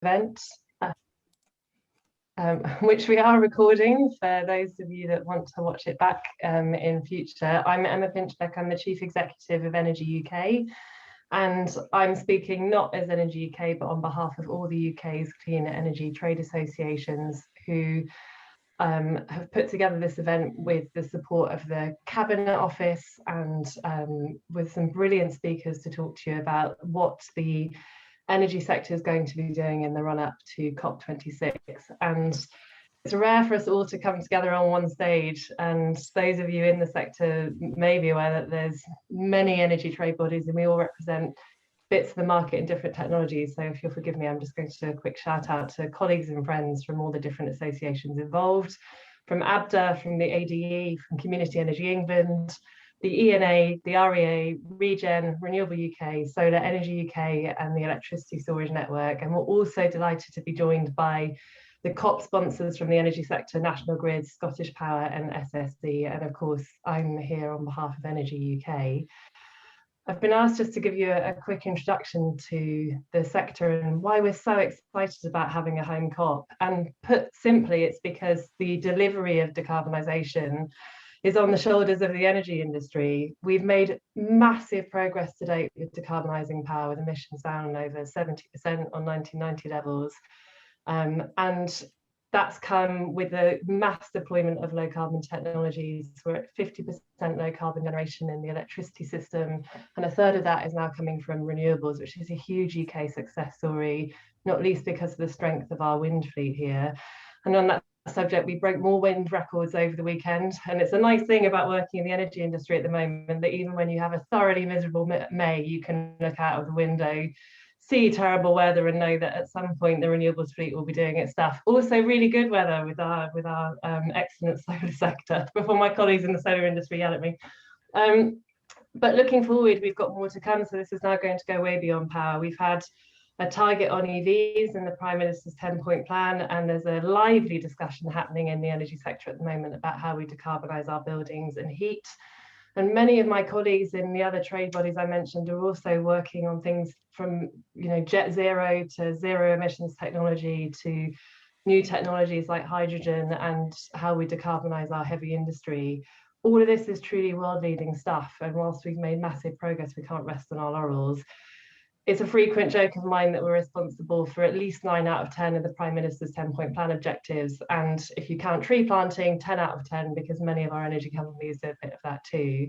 event, which we are recording for those of you that want to watch it back in future. I'm Emma Finchbeck, I'm the Chief Executive of Energy UK, and I'm speaking not as Energy UK, but on behalf of all the UK's clean energy trade associations who have put together this event with the support of the Cabinet Office and with some brilliant speakers to talk to you about what the energy sector is going to be doing in the run-up to COP26. And it's rare for us all to come together on one stage, and those of you in the sector may be aware that there's many energy trade bodies and we all represent bits of the market in different technologies. So if you'll forgive me, I'm just going to do a quick shout out to colleagues and friends from all the different associations involved, from ABDA, from the ADE, from Community Energy England, the ENA, the REA, Regen, Renewable UK, Solar Energy UK, and the Electricity Storage Network. And we're also delighted to be joined by the COP sponsors from the energy sector, National Grid, Scottish Power and SSE. And of course, I'm here on behalf of Energy UK. I've been asked just to give you a quick introduction to the sector and why we're so excited about having a home COP. And put simply, it's because the delivery of decarbonisation is on the shoulders of the energy industry. We've made massive progress to date with decarbonising power, with emissions down over 70% on 1990 levels. And that's come with a mass deployment of low carbon technologies. We're at 50% low carbon generation in the electricity system, and a third of that is now coming from renewables, which is a huge UK success story, not least because of the strength of our wind fleet here. And on that subject, we broke more wind records over the weekend, and it's a nice thing about working in the energy industry at the moment that even when you have a thoroughly miserable May, you can look out of the window, see terrible weather, and know that at some point the renewables fleet will be doing its stuff. Also really good weather with our excellent solar sector, before my colleagues in the solar industry yell at me. But looking forward, we've got more to come, so this is now going to go way beyond power. We've had a target on EVs in the Prime Minister's 10-point plan, and there's a lively discussion happening in the energy sector at the moment about how we decarbonise our buildings and heat. And many of my colleagues in the other trade bodies I mentioned are also working on things from, jet zero to zero emissions technology to new technologies like hydrogen and how we decarbonise our heavy industry. All of this is truly world-leading stuff. And whilst we've made massive progress, we can't rest on our laurels. It's a frequent joke of mine that we're responsible for at least 9 out of 10 of the Prime Minister's 10-point plan objectives. And if you count tree planting, 10 out of 10, because many of our energy companies do a bit of that too.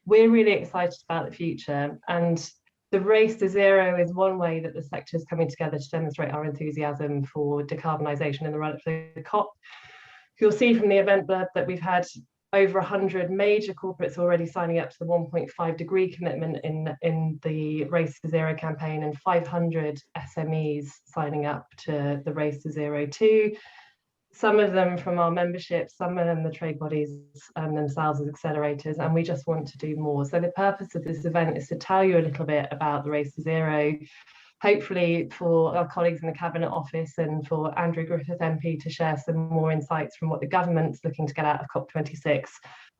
We're really excited about the future. And the race to zero is one way that the sector is coming together to demonstrate our enthusiasm for decarbonisation in the run-up to the COP. You'll see from the event blurb that we've had over 100 major corporates already signing up to the 1.5 degree commitment in the Race to Zero campaign, and 500 SMEs signing up to the Race to Zero too. Some of them from our membership, some of them the trade bodies themselves as accelerators, and we just want to do more. So the purpose of this event is to tell you a little bit about the Race to Zero, hopefully for our colleagues in the Cabinet Office and for Andrew Griffith MP to share some more insights from what the government's looking to get out of COP26,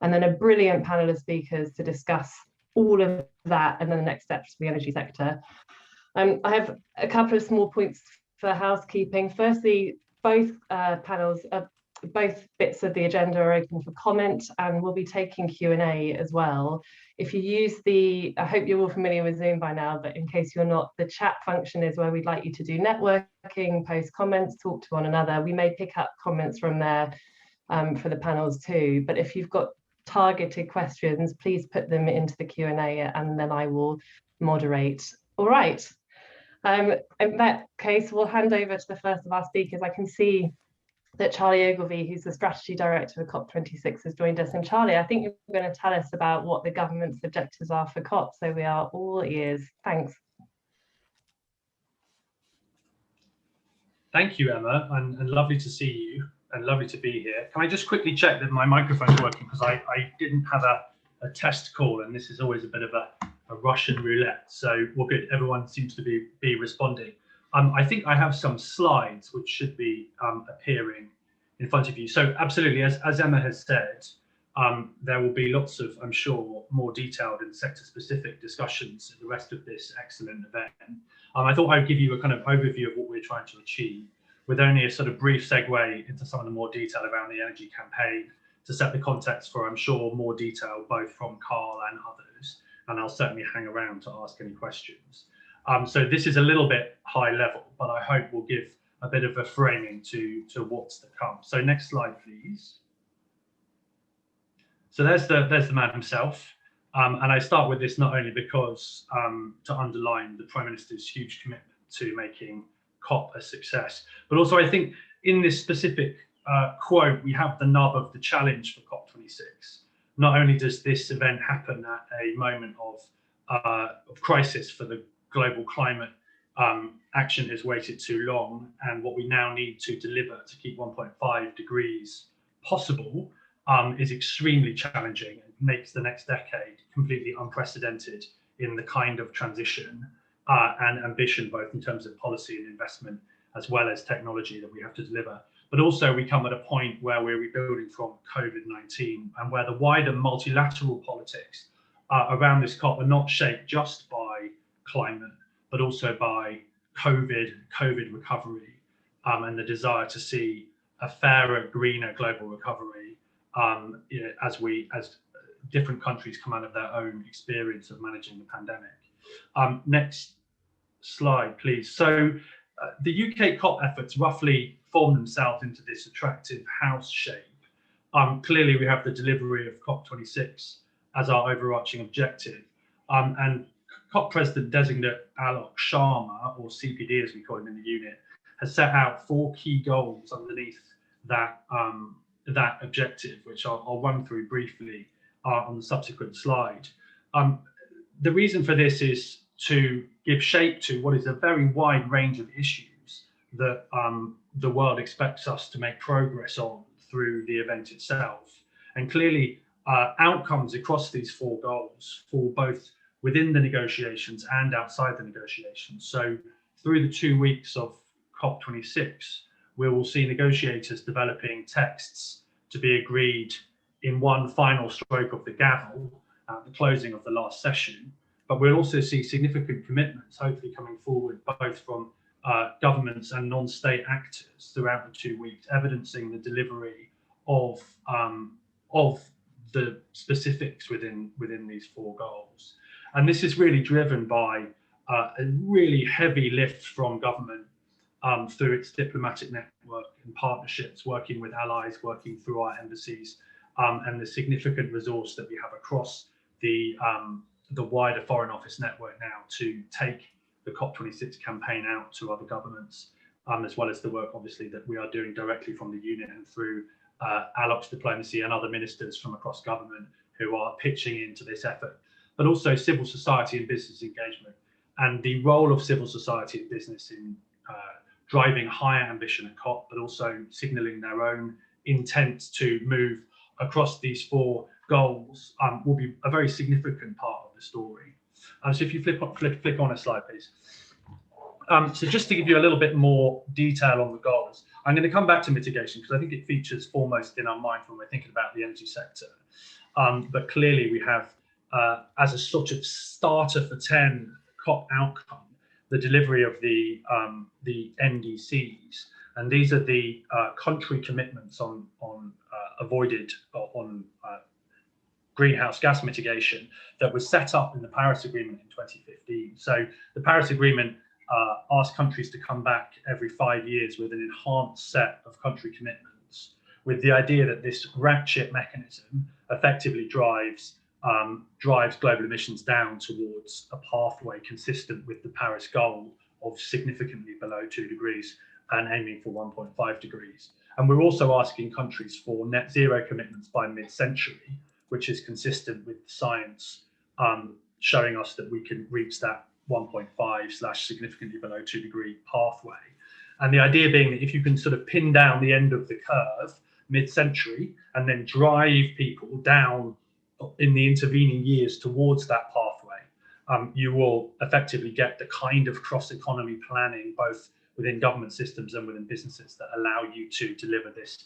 and then a brilliant panel of speakers to discuss all of that and then the next steps for the energy sector. I have a couple of small points for housekeeping. Firstly, both panels, both bits of the agenda are open for comment, and we'll be taking Q&A as well. If you use I hope you're all familiar with Zoom by now, but in case you're not, the chat function is where we'd like you to do networking, post comments, talk to one another. We may pick up comments from there for the panels too, but if you've got targeted questions, please put them into the Q&A and then I will moderate. All right. In that case, we'll hand over to the first of our speakers. I can see that Charlie Ogilvie, who's the Strategy Director for COP26, has joined us. And Charlie, I think you're going to tell us about what the government's objectives are for COP, so we are all ears. Thanks. Thank you, Emma, and lovely to see you and lovely to be here. Can I just quickly check that my microphone's working, because I didn't have a test call, and this is always a bit of a Russian roulette. So we're good. Everyone seems to be responding. I think I have some slides which should be appearing in front of you. So absolutely, as Emma has said, There will be lots of, I'm sure, more detailed and sector-specific discussions at the rest of this excellent event. I thought I'd give you a kind of overview of what we're trying to achieve, with only a sort of brief segue into some of the more detail around the energy campaign to set the context for, I'm sure, more detail both from Carl and others, and I'll certainly hang around to ask any questions. So this is a little bit high level, but I hope will give a bit of a framing to what's to come. So next slide, please. So there's the man himself, and I start with this not only because to underline the Prime Minister's huge commitment to making COP a success, but also I think in this specific quote we have the nub of the challenge for COP26. Not only does this event happen at a moment of crisis for the global climate, action has waited too long, and what we now need to deliver to keep 1.5 degrees possible is extremely challenging and makes the next decade completely unprecedented in the kind of transition and ambition, both in terms of policy and investment, as well as technology that we have to deliver. But also we come at a point where we're rebuilding from COVID-19 and where the wider multilateral politics around this COP are not shaped just by climate, but also by COVID recovery, and the desire to see a fairer, greener global recovery as different countries come out of their own experience of managing the pandemic. Next slide, please. So the UK COP efforts roughly form themselves into this attractive house shape. Clearly, we have the delivery of COP26 as our overarching objective, and COP President Designate Alok Sharma, or CPD as we call him in the unit, has set out 4 key goals underneath that that objective, which I'll run through briefly on the subsequent slide. The reason for this is to give shape to what is a very wide range of issues that the world expects us to make progress on through the event itself. And clearly, outcomes across these 4 goals fall both within the negotiations and outside the negotiations. So through the 2 weeks of COP26, we will see negotiators developing texts to be agreed in one final stroke of the gavel at the closing of the last session. But we'll also see significant commitments, hopefully coming forward, both from governments and non-state actors throughout the 2 weeks, evidencing the delivery of the specifics within these 4 goals. And this is really driven by a really heavy lift from government through its diplomatic network and partnerships, working with allies, working through our embassies, and the significant resource that we have across the wider Foreign Office network now to take the COP26 campaign out to other governments, as well as the work, obviously, that we are doing directly from the unit and through Alok's diplomacy and other ministers from across government who are pitching into this effort, but also civil society and business engagement, and the role of civil society and business in driving higher ambition at COP, but also signalling their own intent to move across these 4 goals will be a very significant part of the story. So if you flick on a slide, please. So just to give you a little bit more detail on the goals, I'm going to come back to mitigation because I think it features foremost in our mind when we're thinking about the energy sector. But clearly we have, as a sort of starter for 10 COP outcome, the delivery of the NDCs, and these are the country commitments on greenhouse gas mitigation that was set up in the Paris Agreement in 2015. So the Paris Agreement asks countries to come back every 5 years with an enhanced set of country commitments, with the idea that this ratchet mechanism effectively drives global emissions down towards a pathway consistent with the Paris goal of significantly below 2 degrees and aiming for 1.5 degrees. And we're also asking countries for net zero commitments by mid-century, which is consistent with science showing us that we can reach that 1.5/ significantly below 2 degree pathway. And the idea being that if you can sort of pin down the end of the curve mid-century and then drive people down in the intervening years towards that pathway, you will effectively get the kind of cross-economy planning, both within government systems and within businesses, that allow you to deliver this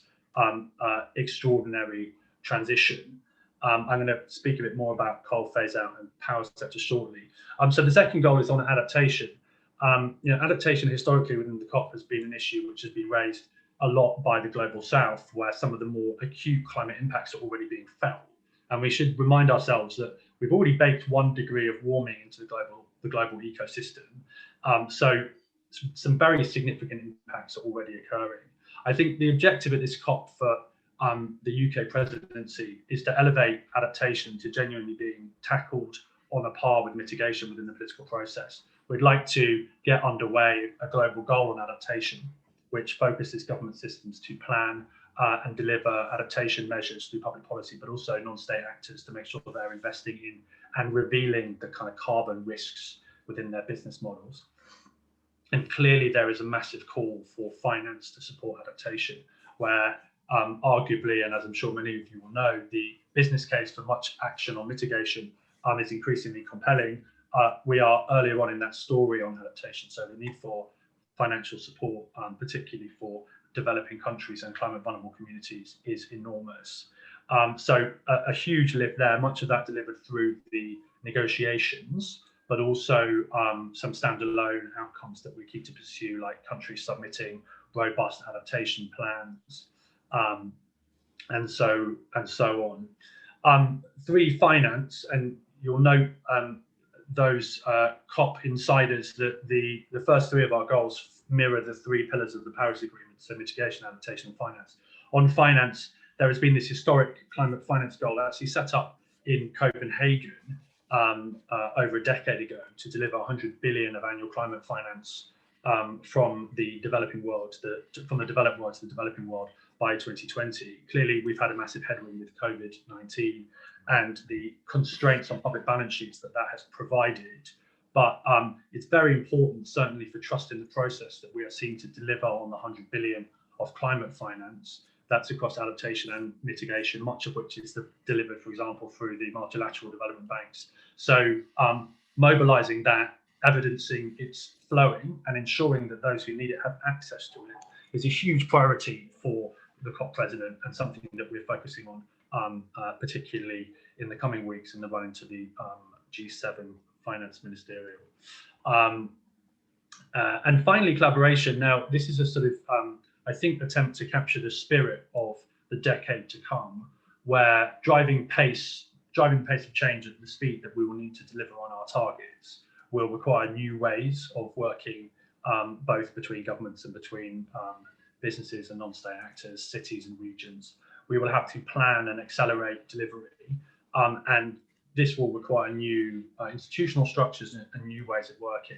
extraordinary transition. I'm going to speak a bit more about coal phase out and power sector shortly. So the second goal is on adaptation. Adaptation historically within the COP has been an issue which has been raised a lot by the global south, where some of the more acute climate impacts are already being felt. And we should remind ourselves that we've already baked 1 degree of warming into the global ecosystem. So some very significant impacts are already occurring. I think the objective at this COP for the UK presidency is to elevate adaptation to genuinely being tackled on a par with mitigation within the political process. We'd like to get underway a global goal on adaptation, which focuses government systems to plan and deliver adaptation measures through public policy, but also non-state actors to make sure that they're investing in and revealing the kind of carbon risks within their business models. And clearly there is a massive call for finance to support adaptation, where arguably, and as I'm sure many of you will know, the business case for much action on mitigation is increasingly compelling. We are earlier on in that story on adaptation, so the need for financial support, particularly for developing countries and climate vulnerable communities, is enormous. So a huge lift there, much of that delivered through the negotiations, but also some standalone outcomes that we keep to pursue, like countries submitting robust adaptation plans, and so on. 3, finance, and you'll note those COP insiders that the first 3 of our goals mirror the 3 pillars of the Paris Agreement, so mitigation, adaptation, and finance. On finance, there has been this historic climate finance goal actually set up in Copenhagen over a decade ago to deliver 100 billion of annual climate finance from the developing world, from the developed world to the developing world by 2020. Clearly, we've had a massive headwind with COVID-19 and the constraints on public balance sheets that has provided. But it's very important, certainly for trust in the process, that we are seen to deliver on the 100 billion of climate finance. That's across adaptation and mitigation, much of which is delivered, for example, through the multilateral development banks. So mobilizing that, evidencing its flowing, and ensuring that those who need it have access to it is a huge priority for the COP president, and something that we're focusing on, particularly in the coming weeks in the run into the G7 finance ministerial. And finally, collaboration. Now, this is a sort of, I think, attempt to capture the spirit of the decade to come, where driving pace of change at the speed that we will need to deliver on our targets will require new ways of working, both between governments and between businesses and non-state actors, cities and regions. We will have to plan and accelerate delivery, and this will require new institutional structures and new ways of working.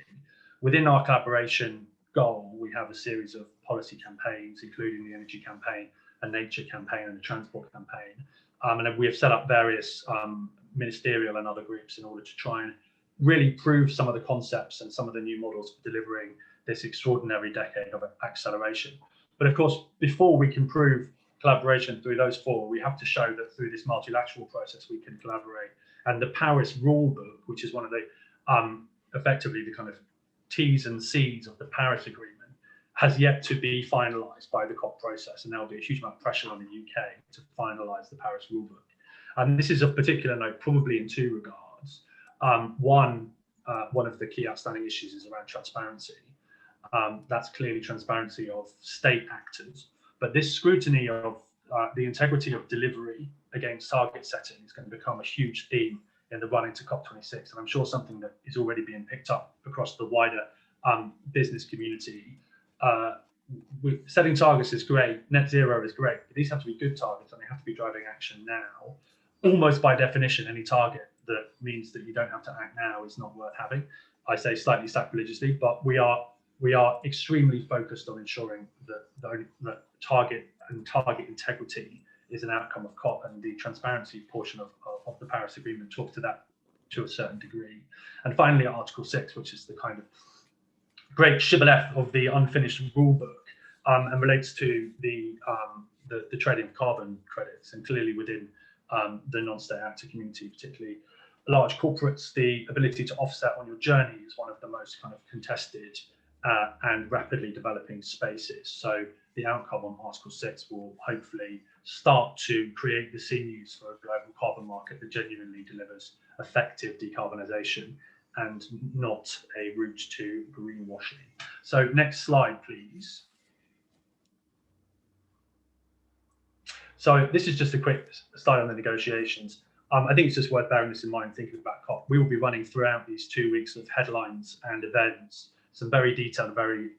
Within our collaboration goal, we have a series of policy campaigns, including the energy campaign, a nature campaign, and a transport campaign. And we have set up various ministerial and other groups in order to try and really prove some of the concepts and some of the new models for delivering this extraordinary decade of acceleration. But of course, before we can prove collaboration through those 4, we have to show that through this multilateral process we can collaborate. And the Paris Rulebook, which is one of the effectively the kind of T's and C's of the Paris Agreement, has yet to be finalised by the COP process, and there will be a huge amount of pressure on the UK to finalise the Paris Rulebook. And this is of particular note, probably in 2 regards. One of the key outstanding issues is around transparency. That's clearly transparency of state actors, but this scrutiny of the integrity of delivery against target setting is going to become a huge theme in the run into COP26, and I'm sure something that is already being picked up across the wider business community. Setting targets is great, net zero is great, but these have to be good targets and they have to be driving action now. Almost by definition, any target that means that you don't have to act now is not worth having. I say slightly sacrilegiously, but we are extremely focused on ensuring that target and target integrity is an outcome of COP, and the transparency portion of the Paris Agreement talks to that to a certain degree. And finally, Article 6, which is the kind of great shibboleth of the unfinished rule book, and relates to the trading of carbon credits, and clearly within the non-state actor community, particularly large corporates, the ability to offset on your journey is one of the most kind of contested and rapidly developing spaces. So the outcome on Article 6 will hopefully start to create the sinews for a global carbon market that genuinely delivers effective decarbonisation and not a route to greenwashing. So next slide, please. So this is just a quick slide on the negotiations. I think it's just worth bearing this in mind thinking about COP. We will be running throughout these 2 weeks of headlines and events, some very detailed, very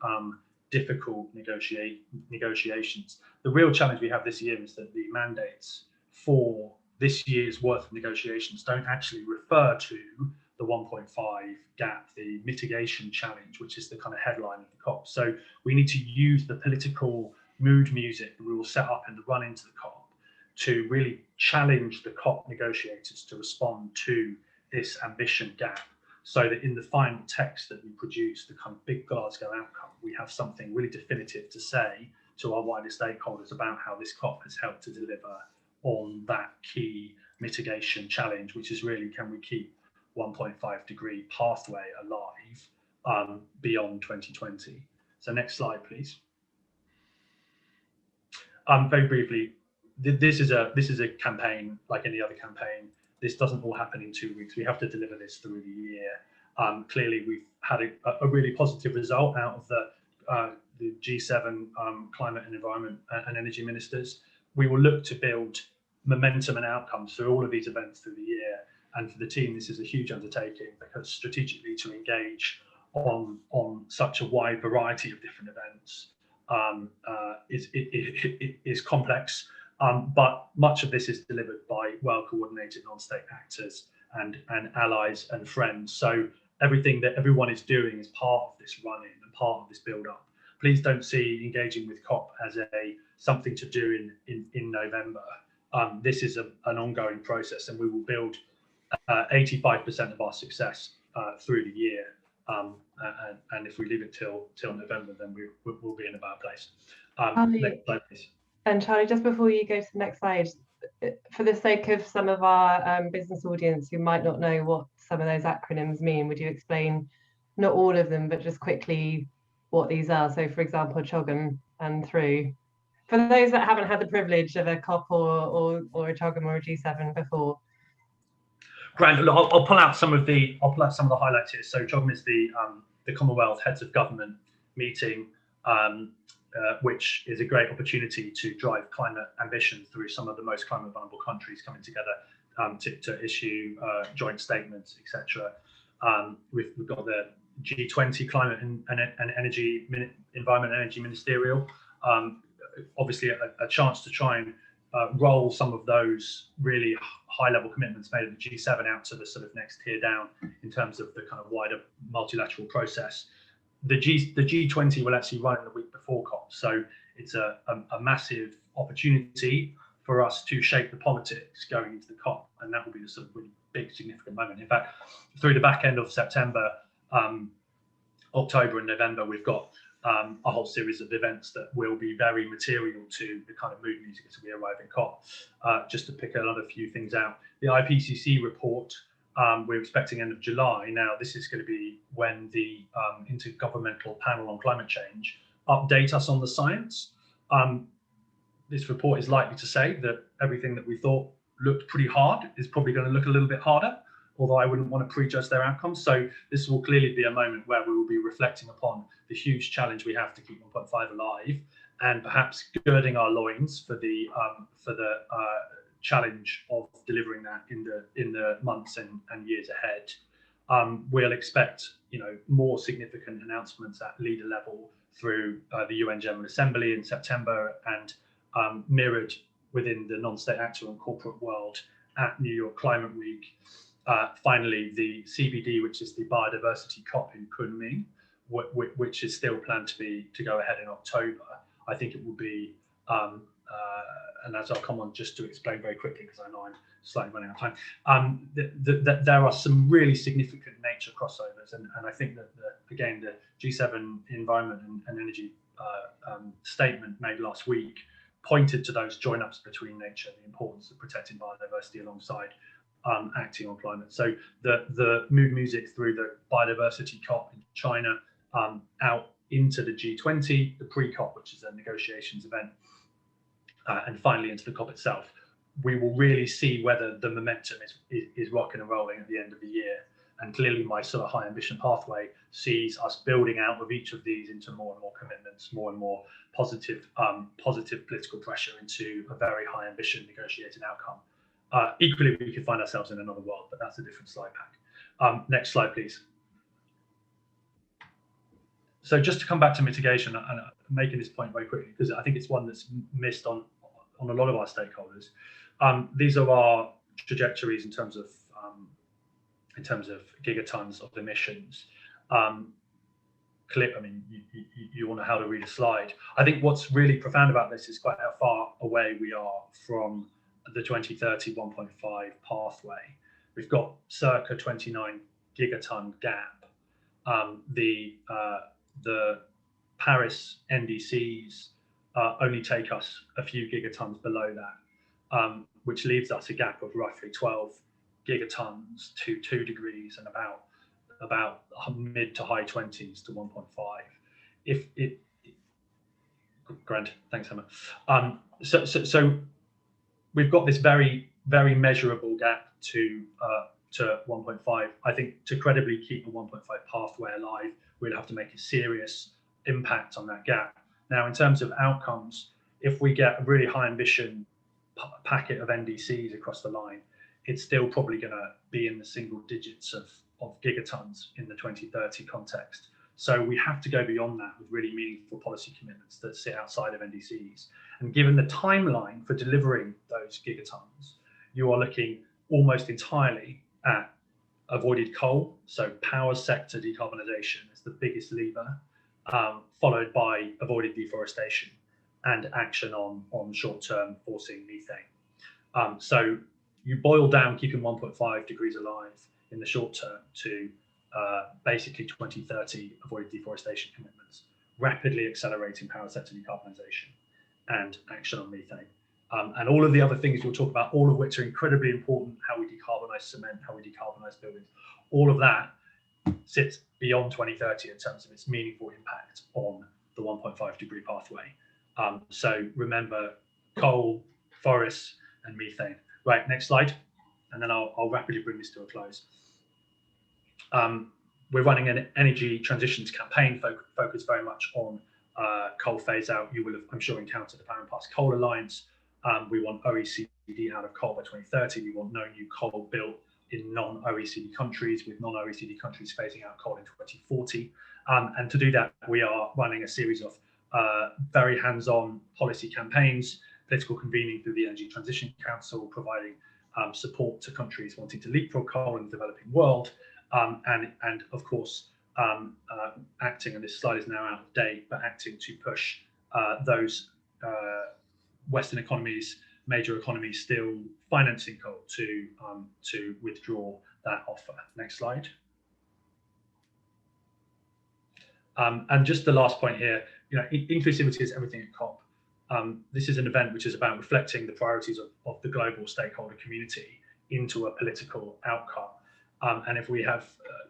difficult negotiations. The real challenge we have this year is that the mandates for this year's worth of negotiations don't actually refer to the 1.5 gap, the mitigation challenge, which is the kind of headline of the COP. So we need to use the political mood music that we will set up in the run into the COP to really challenge the COP negotiators to respond to this ambition gap, so that in the final text that we produce, the kind of big Glasgow outcome, we have something really definitive to say to our wider stakeholders about how this COP has helped to deliver on that key mitigation challenge, which is really, can we keep 1.5 degree pathway alive beyond 2020? So next slide, please. Very briefly, this is a campaign like any other campaign. This doesn't all happen in 2 weeks. We have to deliver this through the year. Clearly, we've had a really positive result out of the G7 climate and environment and energy ministers. We will look to build momentum and outcomes through all of these events through the year. And for the team, this is a huge undertaking, because strategically to engage on such a wide variety of different events is complex. But much of this is delivered by well-coordinated non-state actors and allies and friends. So everything that everyone is doing is part of this run-in and part of this build-up. Please don't see engaging with COP as something to do in November. This is an ongoing process, and we will build 85% of our success through the year. And if we leave it till November, then we'll be in a bad place. Next slide, please. And Charlie, just before you go to the next slide, for the sake of some of our business audience who might not know what some of those acronyms mean, would you explain, not all of them, but just quickly what these are? So, for example, CHOGM and through. For those that haven't had the privilege of a COP or a CHOGM or a G7 before. Grant, I'll pull out some of the highlights here. So CHOGM is the Commonwealth Heads of Government meeting, which is a great opportunity to drive climate ambition through some of the most climate vulnerable countries coming together to issue joint statements, etc. We've got the G20 Climate and Energy Environment and Energy Ministerial. Obviously, a chance to try and roll some of those really high-level commitments made at the G7 out to the sort of next tier down in terms of the kind of wider multilateral process. The G20 will actually run in the week before COP, so it's a massive opportunity for us to shape the politics going into the COP, and that will be the sort of really big, significant moment. In fact, through the back end of September, October and November, we've got a whole series of events that will be very material to the kind of mood music as we arrive in COP. Just to pick another few things out, the IPCC report, we're expecting end of July. Now, this is going to be when the Intergovernmental Panel on Climate Change update us on the science. This report is likely to say that everything that we thought looked pretty hard is probably going to look a little bit harder, although I wouldn't want to prejudge their outcomes. So this will clearly be a moment where we will be reflecting upon the huge challenge we have to keep 1.5 alive, and perhaps girding our loins for the challenge of delivering that in the months and years ahead. We'll expect, more significant announcements at leader level through the UN General Assembly in September, and mirrored within the non-state actor and corporate world at New York Climate Week. Finally, the CBD, which is the Biodiversity COP in Kunming, which is still planned to go ahead in October. I think it will be, and as I'll come on just to explain very quickly, because I know I'm slightly running out of time, there are some really significant nature crossovers, and I think that, again, the G7 Environment and Energy statement made last week pointed to those join-ups between nature, the importance of protecting biodiversity alongside acting on climate. So the mood music through the Biodiversity COP in China, out into the G20, the pre-COP, which is a negotiations event, and finally into the COP itself, we will really see whether the momentum is rocking and rolling at the end of the year. And clearly my sort of high ambition pathway sees us building out with each of these into more and more commitments, more and more positive political pressure into a very high ambition negotiated outcome. Equally, we could find ourselves in another world, but that's a different slide pack. Next slide, please. So just to come back to mitigation, and I'm making this point very quickly because I think it's one that's missed on a lot of our stakeholders. These are our trajectories in terms of gigatons of emissions. I mean, you all know how to read a slide. I think what's really profound about this is quite how far away we are from the 2030 1.5 pathway. We've got circa 29 gigaton gap. The Paris NDCs only take us a few gigatons below that, which leaves us a gap of roughly 12 gigatons to 2 degrees and about mid to high 20s to 1.5. Grant, thanks Emma. So we've got this very, very measurable gap to 1.5. I think to credibly keep a 1.5 pathway alive, we'd have to make a serious impact on that gap. Now, in terms of outcomes, if we get a really high ambition packet of NDCs across the line, it's still probably going to be in the single digits of gigatons in the 2030 context. So we have to go beyond that with really meaningful policy commitments that sit outside of NDCs. And given the timeline for delivering those gigatons, you are looking almost entirely at avoided coal, so power sector decarbonisation is the biggest lever, followed by avoided deforestation and action on short-term forcing methane. So you boil down keeping 1.5 degrees alive in the short term to basically 2030 avoided deforestation commitments, rapidly accelerating power sector decarbonisation and action on methane. And all of the other things we'll talk about, all of which are incredibly important, how we decarbonise cement, how we decarbonise buildings, all of that sits beyond 2030 in terms of its meaningful impact on the 1.5 degree pathway. So remember coal, forests and methane. Right, next slide. And then I'll rapidly bring this to a close. We're running an energy transitions campaign focused very much on coal phase out. You will have, I'm sure, encountered the Power and Pass Coal Alliance. We want OECD out of coal by 2030. We want no new coal built in non-OECD countries, with non-OECD countries phasing out coal in 2040. And to do that, we are running a series of very hands-on policy campaigns, political convening through the Energy Transition Council, providing support to countries wanting to leapfrog coal in the developing world, and of course, acting, and this slide is now out of date, but acting to push those Western economies, major economies still financing coal to withdraw that offer. Next slide. And just the last point here, you know, inclusivity is everything at COP. This is an event which is about reflecting the priorities of the global stakeholder community into a political outcome. And if we have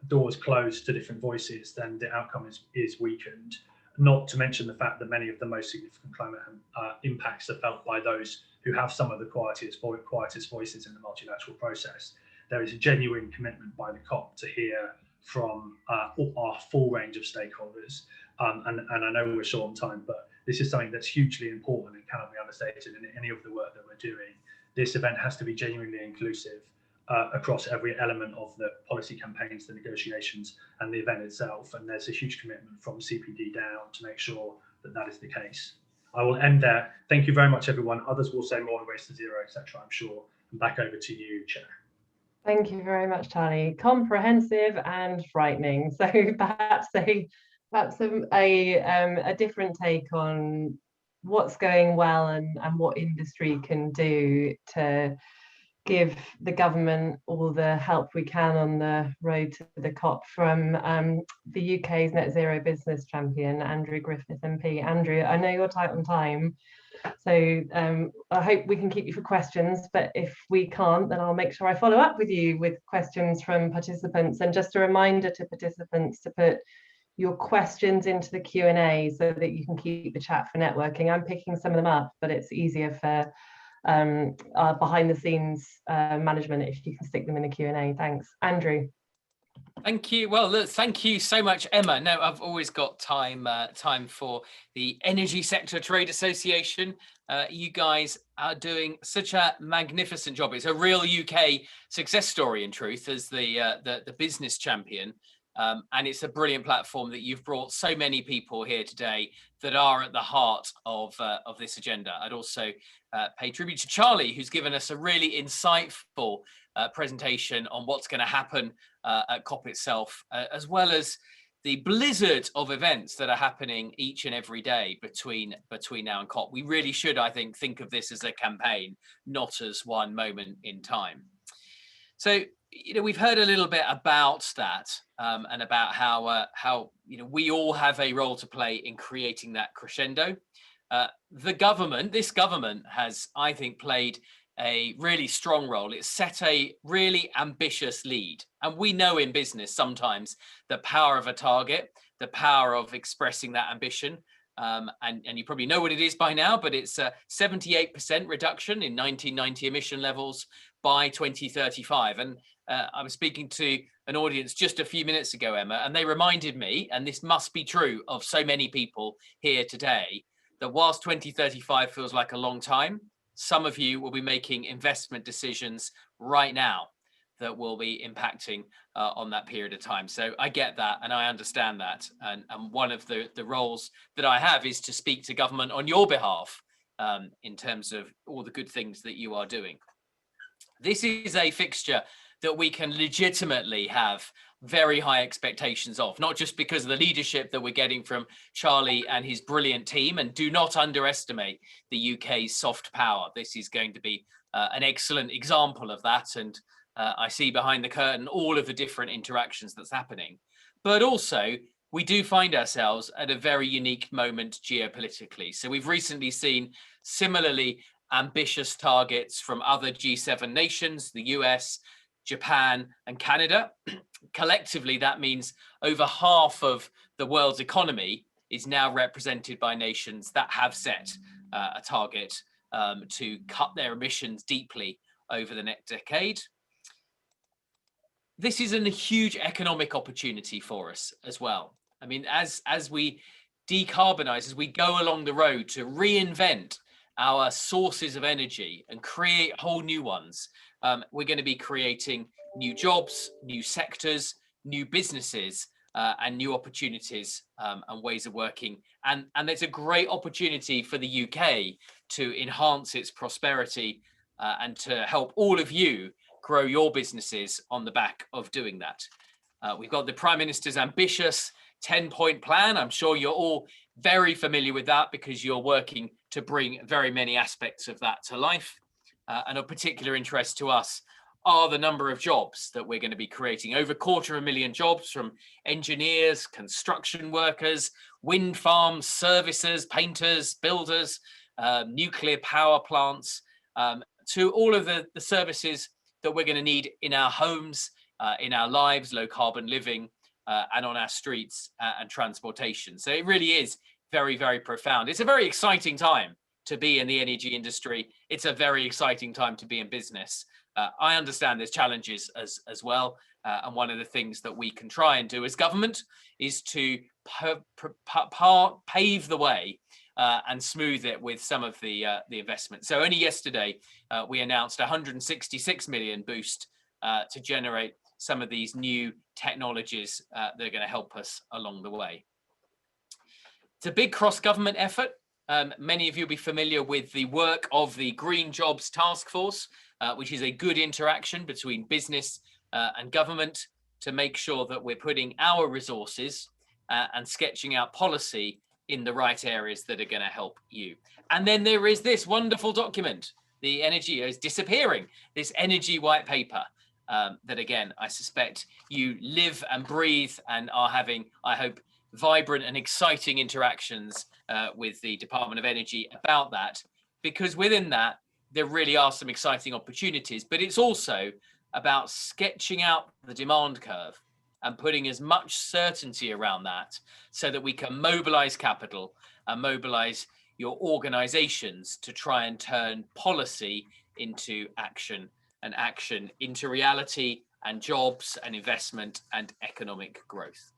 doors closed to different voices, then the outcome is weakened. Not to mention the fact that many of the most significant climate impacts are felt by those who have some of the quietest voices in the multilateral process. There is a genuine commitment by the COP to hear from our full range of stakeholders. And I know we're short on time, but this is something that's hugely important and cannot be understated in any of the work that we're doing. This event has to be genuinely inclusive across every element of the policy campaigns, the negotiations, and the event itself. And there's a huge commitment from CPD down to make sure that that is the case. I will end there. Thank you very much, everyone. Others will say more on Race to Zero, etc., I'm sure. And back over to you, Chair. Thank you very much, Charlie. Comprehensive and frightening. So perhaps a different take on what's going well and what industry can do to give the government all the help we can on the road to the COP, from the UK's net zero business champion, Andrew Griffith MP. Andrew, I know you're tight on time, so I hope we can keep you for questions, but if we can't, then I'll make sure I follow up with you with questions from participants. And just a reminder to participants to put your questions into the Q&A so that you can keep the chat for networking. I'm picking some of them up, but it's easier for behind the scenes management if you can stick them in the Q&A. Thanks. Andrew. Thank you. Well, look, thank you so much, Emma. No, I've always got time for the Energy Sector Trade Association. You guys are doing such a magnificent job. It's a real UK success story, in truth, as the business champion. And it's a brilliant platform that you've brought so many people here today that are at the heart of this agenda. I'd also pay tribute to Charlie, who's given us a really insightful presentation on what's going to happen at COP itself, as well as the blizzard of events that are happening each and every day between now and COP. We really should, I think of this as a campaign, not as one moment in time. So, we've heard a little bit about that and about how we all have a role to play in creating that crescendo. This government has, I think, played a really strong role. It's set a really ambitious lead. And we know in business sometimes the power of a target, the power of expressing that ambition. And you probably know what it is by now, but it's a 78% reduction in 1990 emission levels by 2035. And I was speaking to an audience just a few minutes ago, Emma, and they reminded me, and this must be true of so many people here today, that whilst 2035 feels like a long time, some of you will be making investment decisions right now that will be impacting on that period of time. So I get that and I understand that. And one of the roles that I have is to speak to government on your behalf in terms of all the good things that you are doing. This is a fixture that we can legitimately have very high expectations of, not just because of the leadership that we're getting from Charlie and his brilliant team, and do not underestimate the UK's soft power. This is going to be an excellent example of that, and I see behind the curtain all of the different interactions that's happening. But also, we do find ourselves at a very unique moment geopolitically. So we've recently seen similarly ambitious targets from other G7 nations, the US, Japan and Canada. Collectively, that means over half of the world's economy is now represented by nations that have set a target to cut their emissions deeply over the next decade. This is a huge economic opportunity for us as well. I mean, as we decarbonize, as we go along the road to reinvent our sources of energy and create whole new ones, we're going to be creating new jobs, new sectors, new businesses, and new opportunities and ways of working. And there's a great opportunity for the UK to enhance its prosperity and to help all of you grow your businesses on the back of doing that. We've got the Prime Minister's ambitious 10-point plan. I'm sure you're all very familiar with that because you're working to bring very many aspects of that to life. And of particular interest to us are the number of jobs that we're going to be creating. Over 250,000 jobs from engineers, construction workers, wind farms, services, painters, builders, nuclear power plants, to all of the services that we're going to need in our homes, in our lives, low carbon living, and on our streets and transportation. So it really is very, very profound. It's a very exciting time to be in the energy industry. It's a very exciting time to be in business. I understand there's challenges as well. And one of the things that we can try and do as government is to pave the way and smooth it with some of the investment. So only yesterday, we announced 166 million boost to generate some of these new technologies that are going to help us along the way. It's a big cross-government effort. Many of you will be familiar with the work of the Green Jobs Task Force, which is a good interaction between business and government to make sure that we're putting our resources and sketching out policy in the right areas that are going to help you. And then there is this wonderful document, the energy is disappearing, this energy white paper that, again, I suspect you live and breathe and are having, I hope, vibrant and exciting interactions with the Department of Energy about that, because within that, there really are some exciting opportunities, but it's also about sketching out the demand curve and putting as much certainty around that so that we can mobilize capital and mobilize your organizations to try and turn policy into action and action into reality and jobs and investment and economic growth.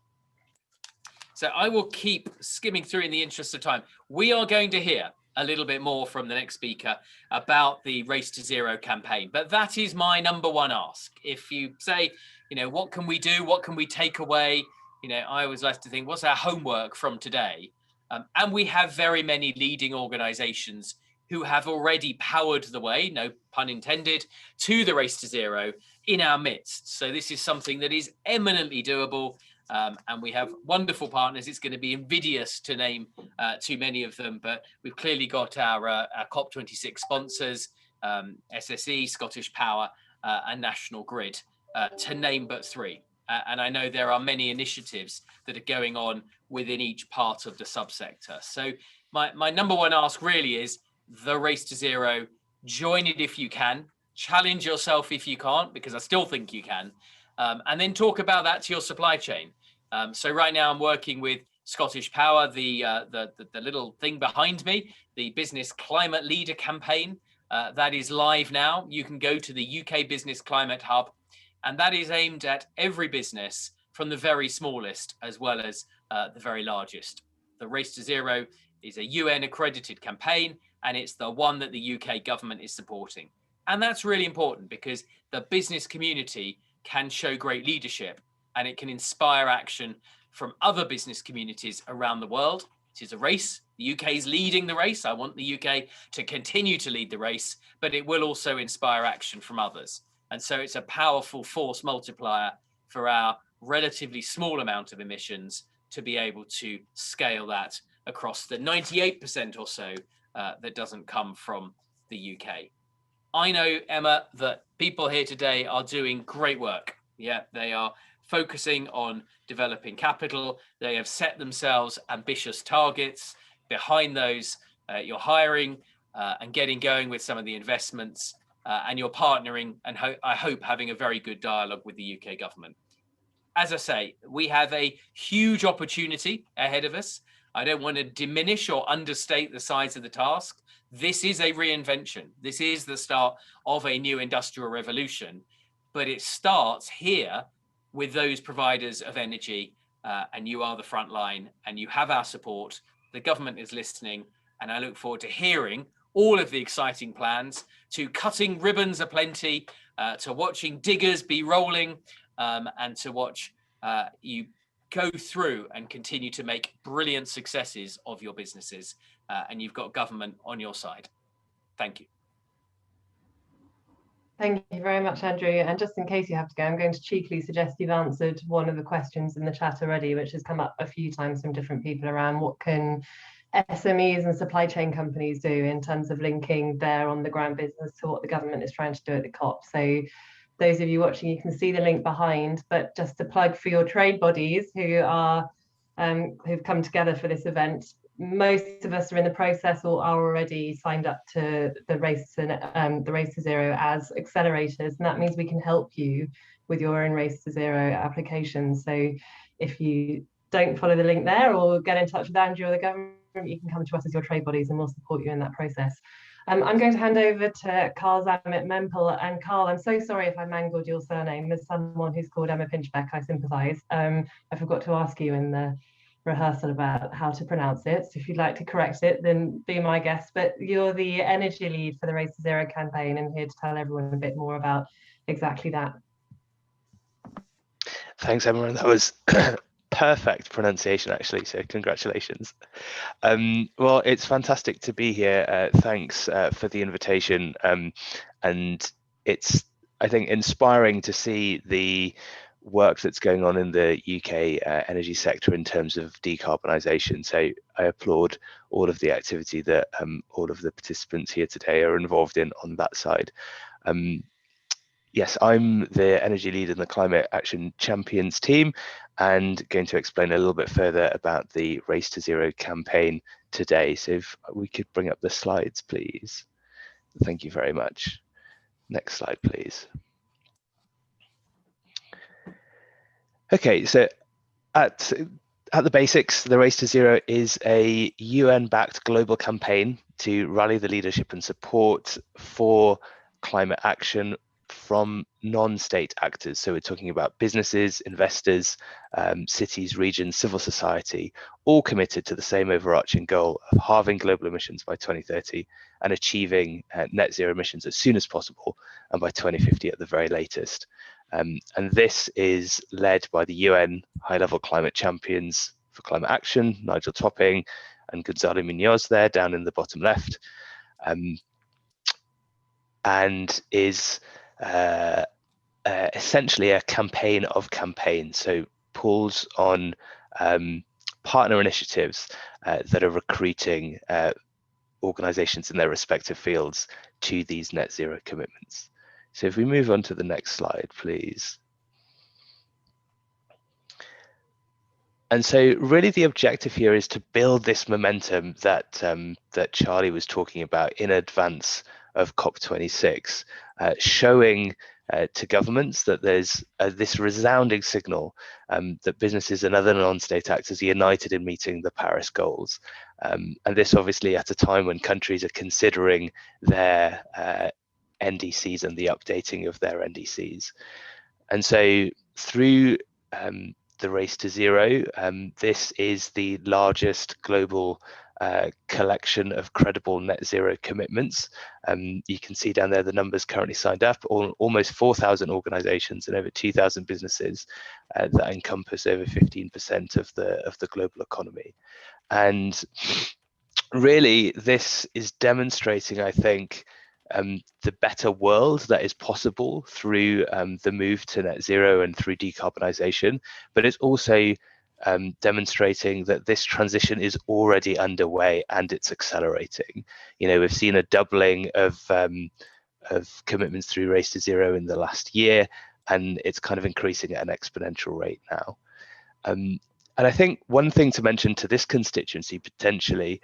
So I will keep skimming through in the interest of time. We are going to hear a little bit more from the next speaker about the Race to Zero campaign, but that is my number one ask. If you say, you know, what can we do? What can we take away? You know, I always like to think, what's our homework from today? And we have very many leading organizations who have already powered the way, no pun intended, to the Race to Zero in our midst. So this is something that is eminently doable. And we have wonderful partners. It's going to be invidious to name too many of them, but we've clearly got our COP26 sponsors, SSE, Scottish Power, and National Grid, to name but three. And I know there are many initiatives that are going on within each part of the subsector. So my number one ask really is the Race to Zero. Join it if you can. Challenge yourself if you can't, because I still think you can. And then talk about that to your supply chain. So right now I'm working with Scottish Power, the little thing behind me, the Business Climate Leader campaign. That is live now. You can go to the UK Business Climate Hub, and that is aimed at every business from the very smallest as well as the very largest. The Race to Zero is a UN accredited campaign, and it's the one that the UK government is supporting. And that's really important because the business community can show great leadership and it can inspire action from other business communities around the world. It is a race. The UK is leading the race. I want the UK to continue to lead the race, but it will also inspire action from others. And so it's a powerful force multiplier for our relatively small amount of emissions to be able to scale that across the 98% or so that doesn't come from the UK. I know, Emma, that people here today are doing great work. Yeah, they are focusing on developing capital. They have set themselves ambitious targets. Behind those, you're hiring and getting going with some of the investments, and you're partnering and I hope having a very good dialogue with the UK government. As I say, we have a huge opportunity ahead of us. I don't want to diminish or understate the size of the task. This is a reinvention. This is the start of a new industrial revolution, but it starts here with those providers of energy, and you are the front line and you have our support. The government is listening, and I look forward to hearing all of the exciting plans, to cutting ribbons aplenty, to watching diggers be rolling, and to watch you go through and continue to make brilliant successes of your businesses, and you've got government on your side. Thank you. Thank you very much, Andrew. And just in case you have to go, I'm going to cheekily suggest you've answered one of the questions in the chat already, which has come up a few times from different people around what can SMEs and supply chain companies do in terms of linking their on-the-ground business to what the government is trying to do at the COP. So those of you watching, you can see the link behind, but just to plug for your trade bodies who are who've come together for this event. Most of us are in the process or are already signed up to the Race to Zero as accelerators, and that means we can help you with your own Race to Zero applications. So if you don't follow the link there or get in touch with Andrew or the government, you can come to us as your trade bodies and we'll support you in that process. I'm going to hand over to Carl Zammit-Mempel. And Carl, I'm so sorry if I mangled your surname. As someone who's called Emma Pinchbeck, I sympathise. I forgot to ask you in the rehearsal about how to pronounce it. So if you'd like to correct it, then be my guest. But you're the energy lead for the Race to Zero campaign and here to tell everyone a bit more about exactly that. Thanks, Emma. That was perfect pronunciation, actually, so congratulations. Well, it's fantastic to be here. Thanks for the invitation, and it's, I think, inspiring to see the work that's going on in the UK energy sector in terms of decarbonisation. So I applaud all of the activity that all of the participants here today are involved in on that side. Yes, I'm the energy lead in the Climate Action Champions team and going to explain a little bit further about the Race to Zero campaign today. So if we could bring up the slides, please. Thank you very much. Next slide, please. Okay, so at the basics, the Race to Zero is a UN-backed global campaign to rally the leadership and support for climate action from non-state actors. So we're talking about businesses, investors, cities, regions, civil society, all committed to the same overarching goal of halving global emissions by 2030 and achieving net zero emissions as soon as possible and by 2050 at the very latest. And this is led by the UN high-level climate champions for climate action, Nigel Topping and Gonzalo Munoz there down in the bottom left, and is essentially a campaign of campaigns. So pulls on partner initiatives that are recruiting organizations in their respective fields to these net zero commitments. So if we move on to the next slide, please. And so really the objective here is to build this momentum that that Charlie was talking about in advance of COP26, showing to governments that there's this resounding signal that businesses and other non-state actors are united in meeting the Paris goals. And this obviously at a time when countries are considering their NDCs and the updating of their NDCs. And so through the Race to Zero, this is the largest global collection of credible net zero commitments. You can see down there the numbers currently signed up, almost 4,000 organizations and over 2,000 businesses that encompass over 15% of the global economy. And really, this is demonstrating, I think, the better world that is possible through the move to net zero and through decarbonisation, but it's also demonstrating that this transition is already underway and it's accelerating. You know, we've seen a doubling of commitments through Race to Zero in the last year, and it's kind of increasing at an exponential rate now. And I think one thing to mention to this constituency potentially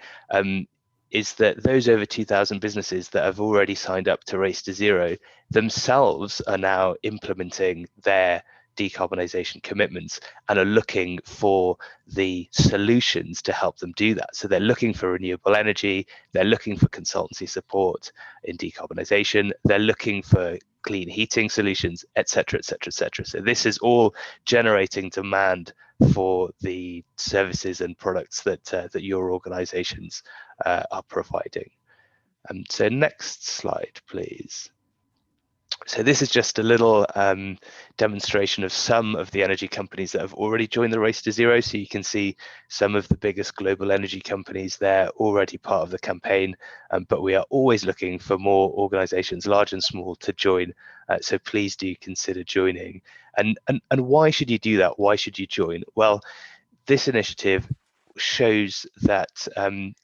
is that those over 2,000 businesses that have already signed up to Race to Zero themselves are now implementing their decarbonisation commitments and are looking for the solutions to help them do that. So they're looking for renewable energy, they're looking for consultancy support in decarbonisation, they're looking for clean heating solutions, etc., etc., etc. So this is all generating demand for the services and products that that your organizations are providing. So next slide, please. So this is just a little demonstration of some of the energy companies that have already joined the Race to Zero. So you can see some of the biggest global energy companies there already part of the campaign, but we are always looking for more organizations, large and small, to join. So please do consider joining. And why should you do that? Why should you join? Well, this initiative shows that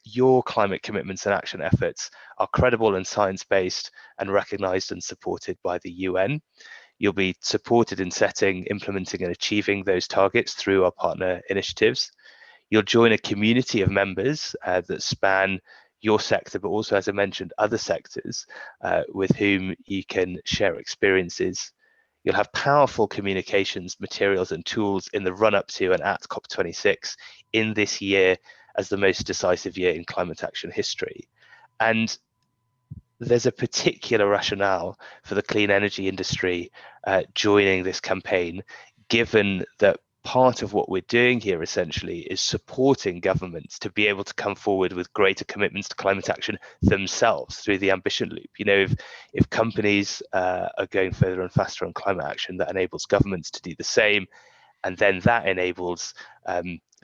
your climate commitments and action efforts are credible and science-based and recognized and supported by the UN. You'll be supported in setting, implementing and achieving those targets through our partner initiatives. You'll join a community of members that span your sector, but also, as I mentioned, other sectors with whom you can share experiences. You'll have powerful communications, materials and tools in the run-up to and at COP26 in this year as the most decisive year in climate action history. And there's a particular rationale for the clean energy industry joining this campaign, given that part of what we're doing here essentially is supporting governments to be able to come forward with greater commitments to climate action themselves through the ambition loop. You know, if companies are going further and faster on climate action, that enables governments to do the same, and then that enables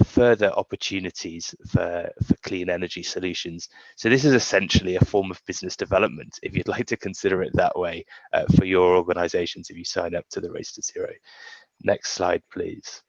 further opportunities for clean energy solutions. So this is essentially a form of business development, if you'd like to consider it that way, for your organizations if you sign up to the Race to Zero. Next slide, please.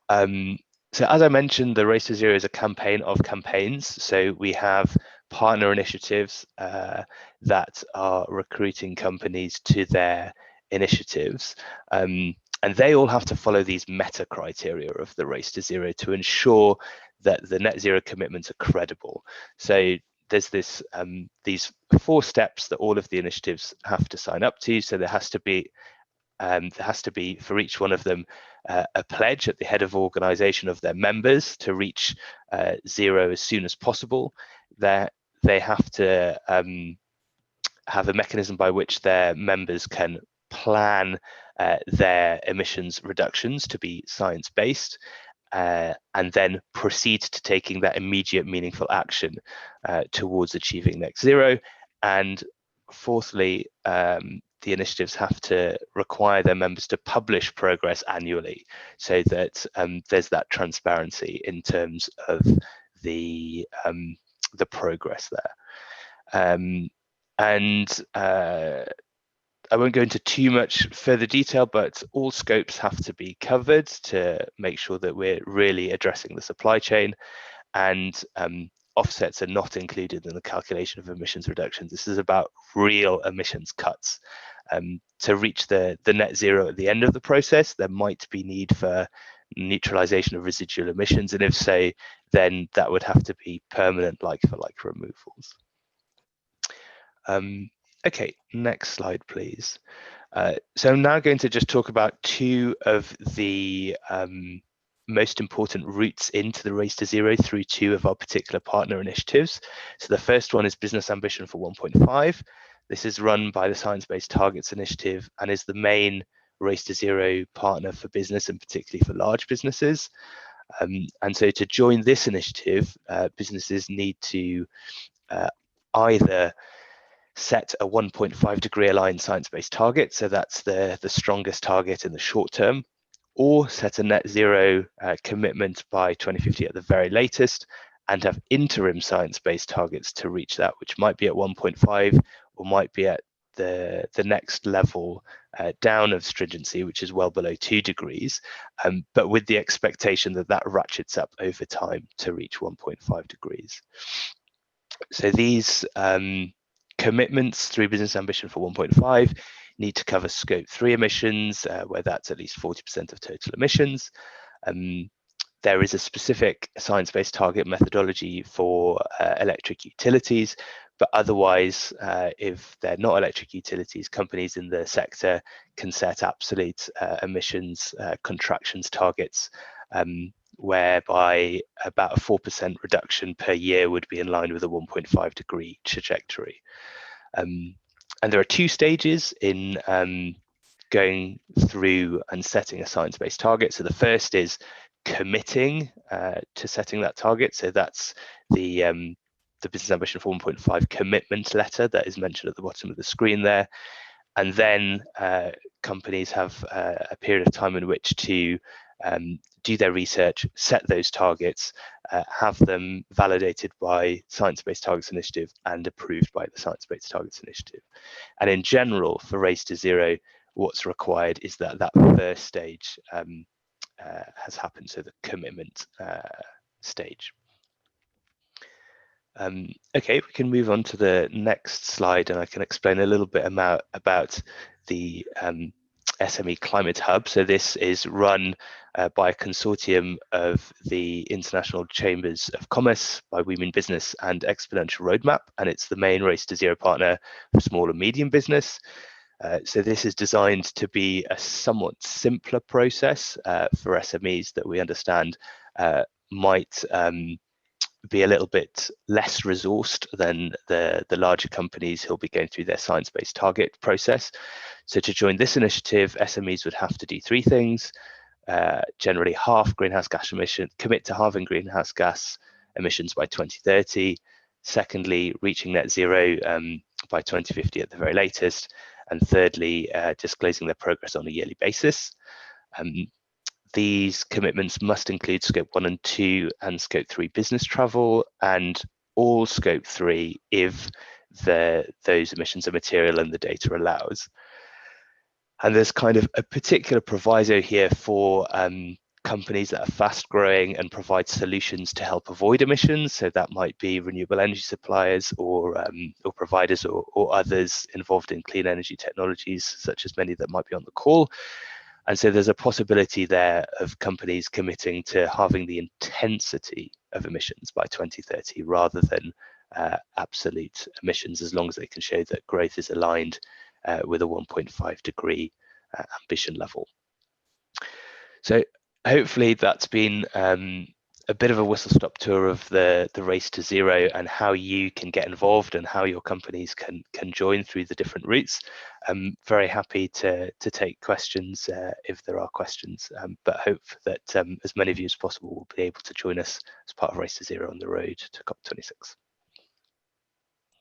So as I mentioned, the Race to Zero is a campaign of campaigns. So we have partner initiatives that are recruiting companies to their initiatives. And they all have to follow these meta criteria of the Race to Zero to ensure that the net zero commitments are credible. So there's this these 4 steps that all of the initiatives have to sign up to. So there has to be there has to be, for each one of them, a pledge at the head of organisation of their members to reach zero as soon as possible. That they have to have a mechanism by which their members can plan their emissions reductions to be science-based, and then proceed to taking that immediate meaningful action towards achieving net zero. And fourthly, the initiatives have to require their members to publish progress annually, so that there's that transparency in terms of the progress there. I won't go into too much further detail, but all scopes have to be covered to make sure that we're really addressing the supply chain, and offsets are not included in the calculation of emissions reductions. This is about real emissions cuts. To reach the net zero at the end of the process, there might be need for neutralization of residual emissions, and if so, then that would have to be permanent like-for-like removals. Okay, next slide, please. So I'm now going to just talk about two of the most important routes into the Race to Zero through two of our particular partner initiatives. So the first one is Business Ambition for 1.5. This is run by the Science Based Targets Initiative and is the main Race to Zero partner for business, and particularly for large businesses. And so to join this initiative, businesses need to either set a 1.5 degree aligned science-based target, so that's the strongest target in the short term, or set a net zero commitment by 2050 at the very latest, and have interim science-based targets to reach that, which might be at 1.5 or might be at the next level down of stringency, which is well below 2 degrees, but with the expectation that that ratchets up over time to reach 1.5 degrees. So these commitments through Business Ambition for 1.5 need to cover scope 3 emissions, where that's at least 40% of total emissions. There is a specific science-based target methodology for electric utilities, but otherwise, if they're not electric utilities, companies in the sector can set absolute emissions contractions targets, whereby about a 4% reduction per year would be in line with a 1.5 degree trajectory. And there are two stages in going through and setting a science-based target. So the first is committing to setting that target. So that's the Business Ambition for 1.5 commitment letter that is mentioned at the bottom of the screen there. And then companies have a period of time in which to do their research, set those targets, have them validated by Science Based Targets Initiative and approved by the Science Based Targets Initiative. And in general, for Race to Zero, what's required is that that first stage has happened, so the commitment stage. Okay, we can move on to the next slide, and I can explain a little bit about the SME Climate Hub. So this is run by a consortium of the International Chambers of Commerce, by We Mean Business and Exponential Roadmap, and it's the main Race to Zero partner for small and medium business. So this is designed to be a somewhat simpler process for SMEs that we understand might be a little bit less resourced than the larger companies who'll be going through their science-based target process. So to join this initiative, SMEs would have to do three things: generally half greenhouse gas emission, commit to halving greenhouse gas emissions by 2030. Secondly, reaching net zero by 2050 at the very latest. And thirdly, disclosing their progress on a yearly basis. These commitments must include scope 1 and 2 and scope 3 business travel, and all scope 3 if those emissions are material and the data allows. And there's kind of a particular proviso here for companies that are fast growing and provide solutions to help avoid emissions. So that might be renewable energy suppliers or providers or others involved in clean energy technologies, such as many that might be on the call. And so there's a possibility there of companies committing to halving the intensity of emissions by 2030 rather than absolute emissions, as long as they can show that growth is aligned with a 1.5 degree ambition level. So hopefully that's been a bit of a whistle-stop tour of the race to zero and how you can get involved and how your companies can join through the different routes. I'm very happy to take questions if there are questions, but hope that as many of you as possible will be able to join us as part of Race to Zero on the road to COP26.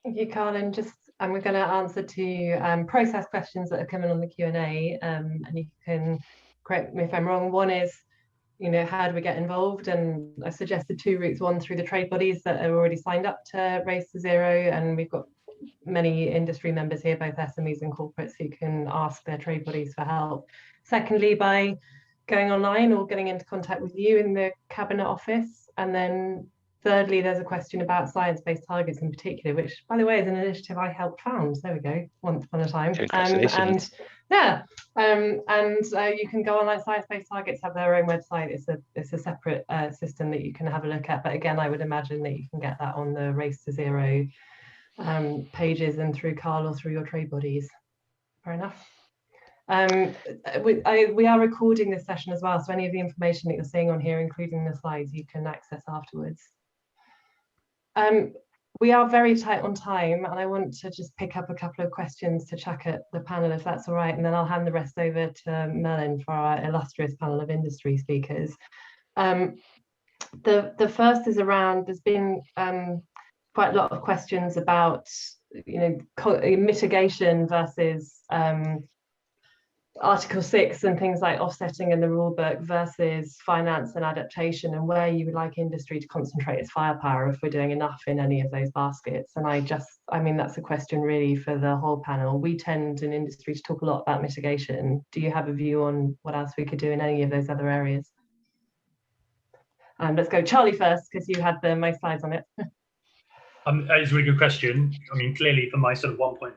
Thank you, Carlin. And we're going to answer two process questions that are coming on the Q&A, and you can correct me if I'm wrong. One is, how do we get involved? And I suggested two routes, one through the trade bodies that are already signed up to Race to Zero, and we've got many industry members here, both SMEs and corporates, who can ask their trade bodies for help. Secondly, by going online or getting into contact with you in the Cabinet Office. And then thirdly, there's a question about science-based targets in particular, which, by the way, is an initiative I helped found. There we go, once upon a time. Congratulations. You can go online. Science-based targets have their own website. It's a separate system that you can have a look at. But again, I would imagine that you can get that on the Race to Zero pages and through Carl or through your trade bodies. Fair enough. We are recording this session as well, so any of the information that you're seeing on here, including the slides, you can access afterwards. We are very tight on time, and I want to just pick up a couple of questions to chuck at the panel, if that's all right, and then I'll hand the rest over to Merlin for our illustrious panel of industry speakers. The first is around, there's been quite a lot of questions about mitigation versus Article 6 and things like offsetting in the rule book versus finance and adaptation, and where you would like industry to concentrate its firepower if we're doing enough in any of those baskets. And that's a question really for the whole panel. We tend in industry to talk a lot about mitigation. Do you have a view on what else we could do in any of those other areas? Let's go Charlie first, because you had the most slides on it. That is a really good question. I mean, clearly for my sort of 1.5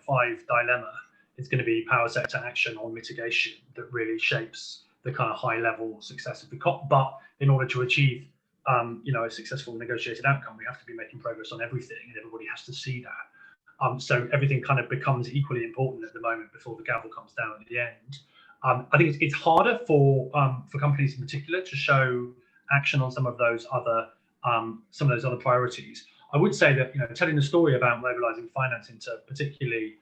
dilemma, it's going to be power sector action on mitigation that really shapes the kind of high level success of the COP. But in order to achieve a successful negotiated outcome, we have to be making progress on everything, and everybody has to see that. So everything kind of becomes equally important at the moment before the gavel comes down at the end. I think it's harder for companies in particular to show action on some of those other priorities. I would say that telling the story about mobilizing finance into particularly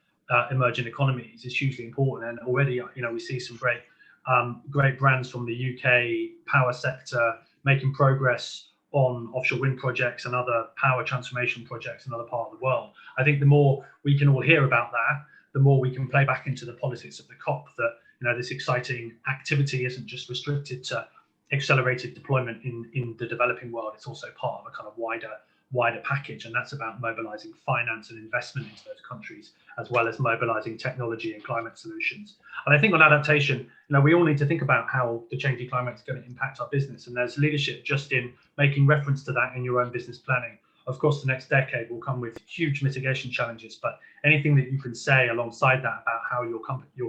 emerging economies is hugely important, and already we see some great brands from the UK power sector making progress on offshore wind projects and other power transformation projects in other parts of the world. I think the more we can all hear about that, the more we can play back into the politics of the COP that this exciting activity isn't just restricted to accelerated deployment in the developing world. It's also part of a kind of wider package, and that's about mobilizing finance and investment into those countries, as well as mobilizing technology and climate solutions. And I think on adaptation, we all need to think about how the changing climate is going to impact our business, and there's leadership just in making reference to that in your own business planning. Of course, the next decade will come with huge mitigation challenges, but anything that you can say alongside that about how your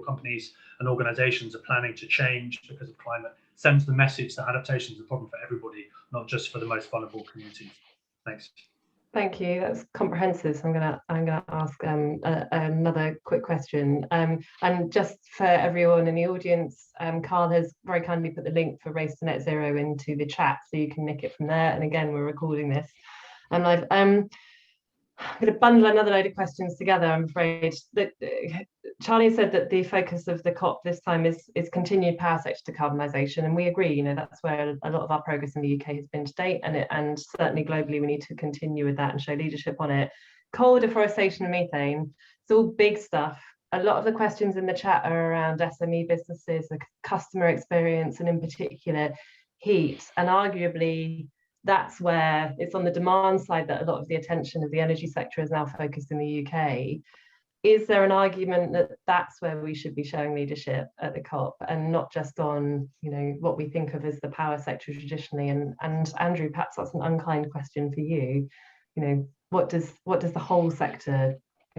companies and organizations are planning to change because of climate sends the message that adaptation is a problem for everybody, not just for the most vulnerable communities. Thanks. Thank you. That's comprehensive. So I'm gonna ask another quick question. And just for everyone in the audience, Carl has very kindly put the link for Race to Net Zero into the chat, so you can nick it from there. And again, we're recording this. And I'm going to bundle another load of questions together, I'm afraid. Charlie said that the focus of the COP this time is continued power sector decarbonisation, and we agree. That's where a lot of our progress in the UK has been to date, and certainly globally we need to continue with that and show leadership on it. Coal, deforestation, and methane, it's all big stuff. A lot of the questions in the chat are around SME businesses, the customer experience, and in particular heat, and arguably that's where it's on the demand side that a lot of the attention of the energy sector is now focused in the UK. Is there an argument that that's where we should be showing leadership at the COP, and not just on what we think of as the power sector traditionally? And Andrew, perhaps that's an unkind question for you. What does the whole sector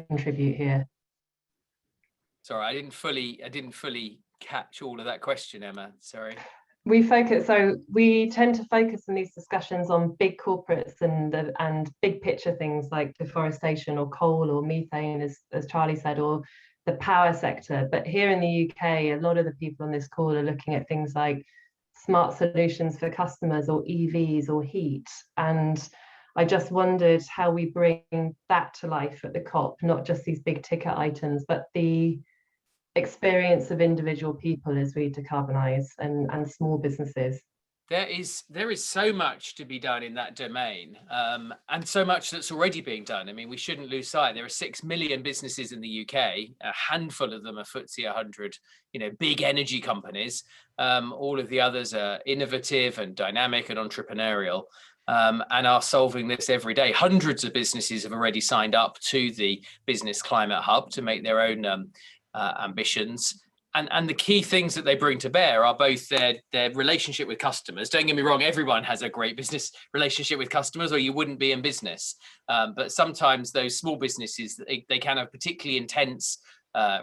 contribute here? Sorry, I didn't fully catch all of that question, Emma. Sorry. We tend to focus in these discussions on big corporates and big picture things like deforestation or coal or methane, as Charlie said, or the power sector. But here in the UK, a lot of the people on this call are looking at things like smart solutions for customers or EVs or heat. And I just wondered how we bring that to life at the COP, not just these big ticket items, but the experience of individual people as we decarbonise and small businesses. There is so much to be done in that domain, and so much that's already being done. I mean, we shouldn't lose sight. There are 6 million businesses in the UK. A handful of them are FTSE 100, big energy companies. All of the others are innovative and dynamic and entrepreneurial, and are solving this every day. Hundreds of businesses have already signed up to the Business Climate Hub to make their own ambitions. And the key things that they bring to bear are both their relationship with customers. Don't get me wrong, everyone has a great business relationship with customers, or you wouldn't be in business. But sometimes those small businesses, they can have particularly intense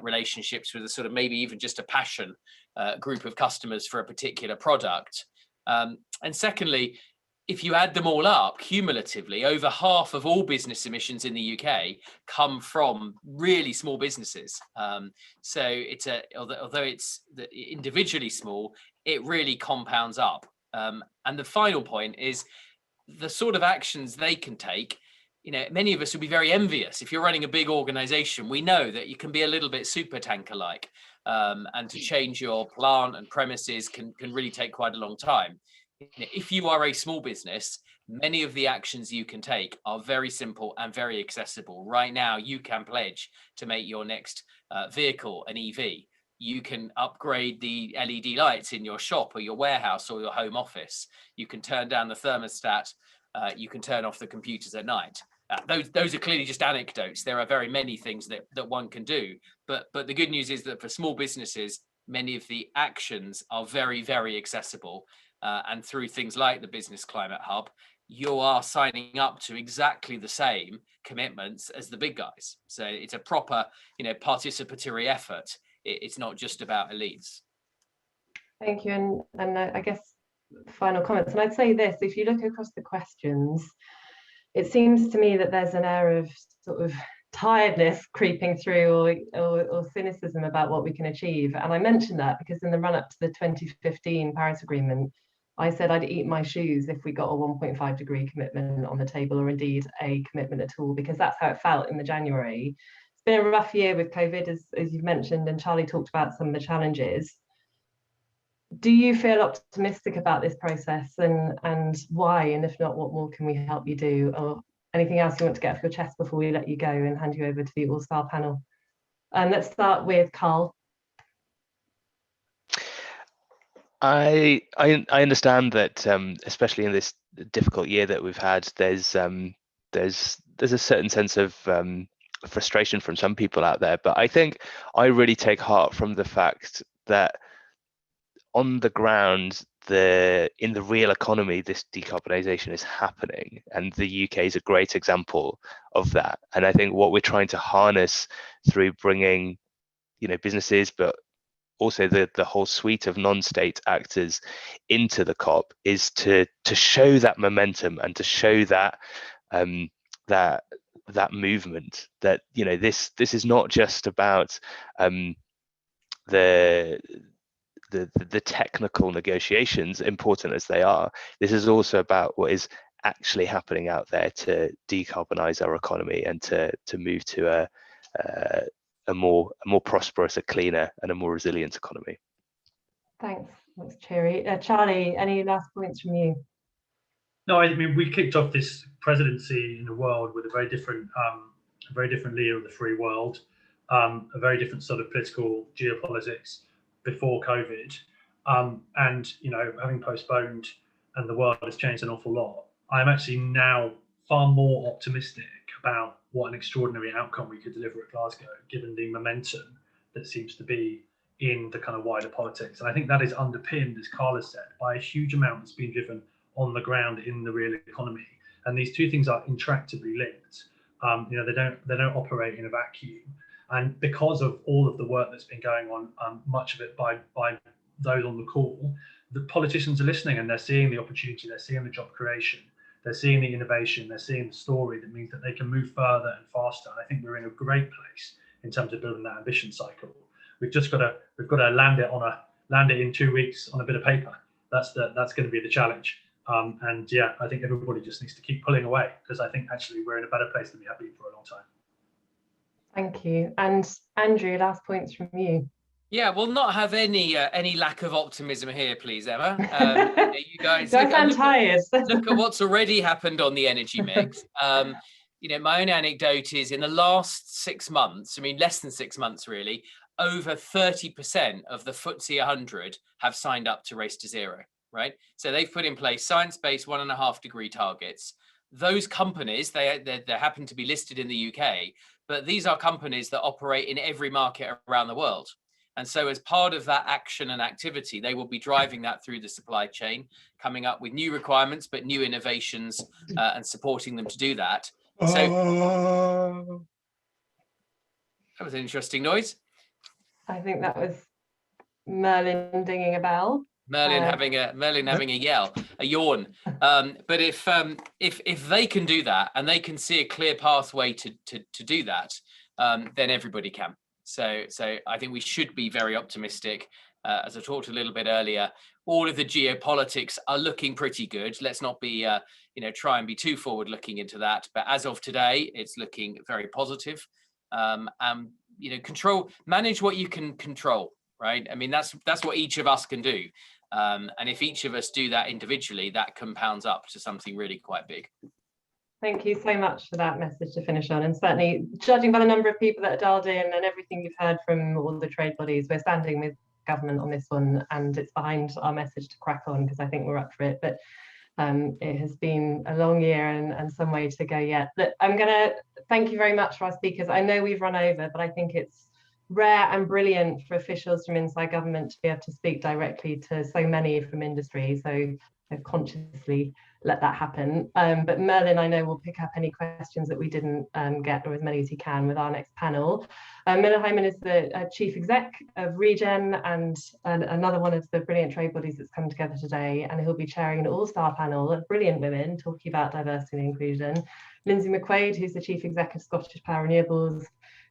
relationships with a sort of maybe even just a passion group of customers for a particular product. And secondly, if you add them all up cumulatively, over half of all business emissions in the UK come from really small businesses. So although it's individually small, it really compounds up. And the final point is the sort of actions they can take. Many of us would be very envious. If you're running a big organization, we know that you can be a little bit super tanker like, and to change your plant and premises can really take quite a long time. If you are a small business, many of the actions you can take are very simple and very accessible. Right now, you can pledge to make your next vehicle an EV. You can upgrade the LED lights in your shop or your warehouse or your home office. You can turn down the thermostat. You can turn off the computers at night. Those are clearly just anecdotes. There are very many things that one can do. But the good news is that for small businesses, many of the actions are very, very accessible. And through things like the Business Climate Hub, you are signing up to exactly the same commitments as the big guys. So it's a proper, participatory effort. It's not just about elites. Thank you. And I guess final comments. And I'd say this, if you look across the questions, it seems to me that there's an air of sort of tiredness creeping through or cynicism about what we can achieve. And I mentioned that because in the run up to the 2015 Paris Agreement, I said I'd eat my shoes if we got a 1.5 degree commitment on the table, or indeed a commitment at all, because that's how it felt in the January. It's been a rough year with COVID, as you've mentioned, and Charlie talked about some of the challenges. Do you feel optimistic about this process, and why? And if not, what more can we help you do? Or anything else you want to get off your chest before we let you go and hand you over to the all-star panel? And let's start with Carl. I understand that, especially in this difficult year that we've had, there's a certain sense of frustration from some people out there. But I think I really take heart from the fact that on the ground, in the real economy, this decarbonisation is happening, and the UK is a great example of that. And I think what we're trying to harness through bringing, businesses, but also the whole suite of non-state actors into the COP is to show that momentum and to show that that movement, that this is not just about the technical negotiations, important as they are. This is also about what is actually happening out there to decarbonize our economy and to move to a more prosperous, a cleaner, and a more resilient economy. Thanks. That's cheery. Charlie, any last points from you? No, I mean, we kicked off this presidency in a world with a very different leader of the free world, a very different sort of political geopolitics before COVID, and having postponed and the world has changed an awful lot. I'm actually now far more optimistic about what an extraordinary outcome we could deliver at Glasgow, given the momentum that seems to be in the kind of wider politics. And I think that is underpinned, as Carla said, by a huge amount that's been driven on the ground in the real economy. And these two things are intractably linked. They don't operate in a vacuum. And because of all of the work that's been going on, much of it by those on the call, the politicians are listening and they're seeing the opportunity, they're seeing the job creation, they're seeing the innovation, they're seeing the story that means that they can move further and faster. And I think we're in a great place in terms of building that ambition cycle. We've got to land it in 2 weeks on a bit of paper. That's going to be the challenge. And yeah, I think everybody just needs to keep pulling away, because I think actually we're in a better place than we have been for a long time. Thank you. And Andrew, last points from you. Yeah, we'll not have any lack of optimism here, please, Emma. You guys look at what's already happened on the energy mix. My own anecdote is in the last 6 months, I mean, less than 6 months really, over 30% of the FTSE 100 have signed up to Race to Zero, right? So they've put in place science-based 1.5 degree targets. Those companies, they happen to be listed in the UK, but these are companies that operate in every market around the world. And so as part of that action and activity, they will be driving that through the supply chain, coming up with new requirements, but new innovations and supporting them to do that. So that was an interesting noise. I think that was Merlin dinging a bell. Merlin having a yell, a yawn. But if they can do that and they can see a clear pathway to do that, then everybody can. So I think we should be very optimistic. As I talked a little bit earlier, all of the geopolitics are looking pretty good. Let's not be, try and be too forward-looking into that. But as of today, it's looking very positive. Manage what you can control, right? I mean, that's what each of us can do. And if each of us do that individually, that compounds up to something really quite big. Thank you so much for that message to finish on. And certainly, judging by the number of people that are dialed in and everything you've heard from all the trade bodies, we're standing with government on this one, and it's behind our message to crack on, because I think we're up for it. But it has been a long year and some way to go yet. But I'm going to thank you very much for our speakers. I know we've run over, but I think it's rare and brilliant for officials from inside government to be able to speak directly to so many from industry. So I've consciously let that happen. But Merlin, I know, will pick up any questions that we didn't get, or as many as he can, with our next panel. Merlin Hyman is the Chief Exec of Regen, and another one of the brilliant trade bodies that's come together today, and he'll be chairing an all-star panel of brilliant women talking about diversity and inclusion. Lindsay McQuaid, who's the Chief Exec of Scottish Power Renewables,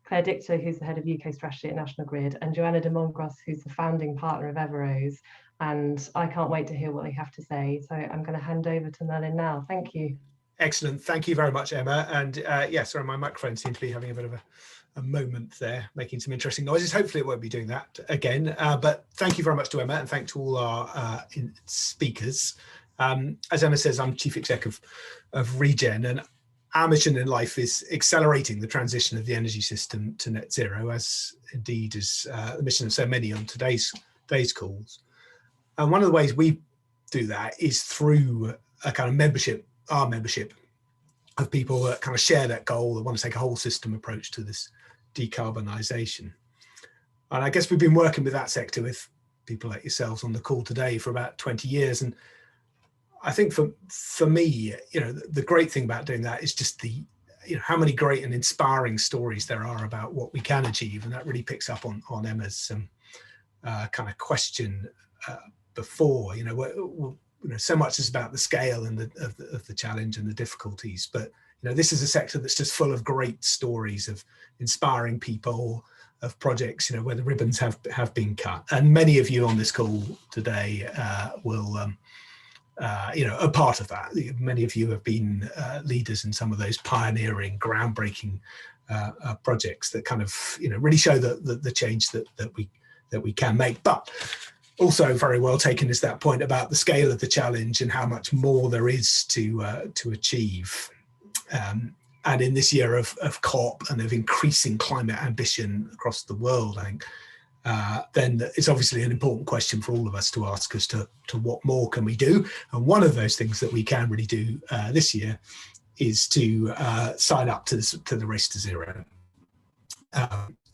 Claire Dictor, who's the Head of UK Strategy at National Grid, and Joanna de Mongros, who's the founding partner of Everose. And I can't wait to hear what they have to say. So I'm going to hand over to Merlin now. Thank you. Excellent. Thank you very much, Emma. And yeah, sorry, my microphone seems to be having a bit of a moment there, making some interesting noises. Hopefully it won't be doing that again. But thank you very much to Emma, and thank to all our speakers. As Emma says, I'm Chief Exec of Regen, and our mission in life is accelerating the transition of the energy system to net zero, as indeed is the mission of so many on today's calls. And one of the ways we do that is through a kind of membership, our membership of people that kind of share that goal, that want to take a whole system approach to this decarbonisation. And I guess we've been working with that sector with people like yourselves on the call today for about 20 years. And I think for me, the great thing about doing that is just how many great and inspiring stories there are about what we can achieve. And that really picks up on Emma's kind of question before, so much is about the scale and of the challenge and the difficulties, but this is a sector that's just full of great stories of inspiring people, of projects where the ribbons have been cut, and many of you on this call today will are part of that. Many of you have been leaders in some of those pioneering, groundbreaking projects that kind of really show the change that we can make. But also very well taken is that point about the scale of the challenge and how much more there is to achieve. And in this year of COP and of increasing climate ambition across the world, I think, then it's obviously an important question for all of us to ask as to what more can we do. And one of those things that we can really do this year is to sign up to the Race to Zero,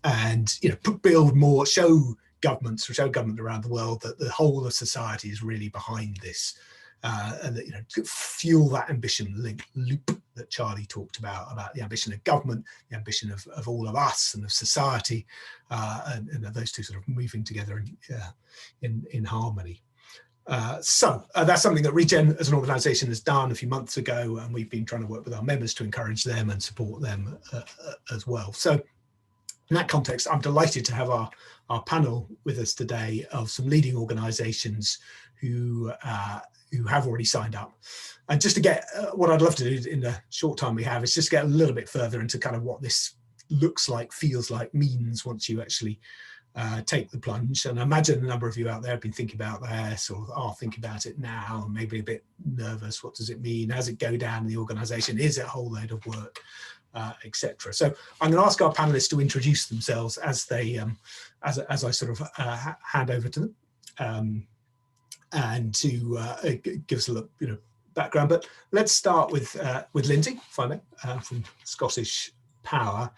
and build more, show government around the world that the whole of society is really behind this, and that fuel that ambition loop that Charlie talked about the ambition of government, the ambition of all of us and of society, and those two sort of moving together in harmony. So that's something that Regen as an organisation has done a few months ago, and we've been trying to work with our members to encourage them and support them as well. So In that context, I'm delighted to have our panel with us today of some leading organisations who have already signed up. And just to get what I'd love to do in the short time we have is just get a little bit further into kind of what this looks like, feels like, means once you actually take the plunge. And I imagine a number of you out there have been thinking about this or are thinking about it now, and maybe a bit nervous. What does it mean? How does it go down in the organisation? Is it a whole load of work, etc. So I'm going to ask our panelists to introduce themselves as they, as I sort of hand over to them, and to give us a little, background. But let's start with Lindsay, if I may, from Scottish Power.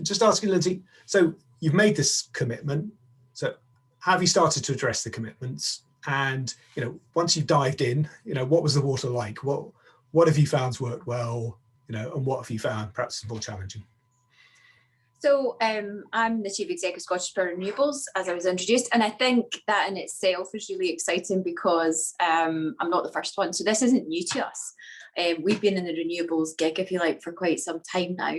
Just asking Lindsay, so you've made this commitment. So how have you started to address the commitments? And once you've dived in, what was the water like? What have you found worked well? And what have you found perhaps more challenging? So I'm the Chief Executive of Scottish Power Renewables, as I was introduced, and I think that in itself is really exciting because I'm not the first one. So this isn't new to us. We've been in the renewables gig, if you like, for quite some time now.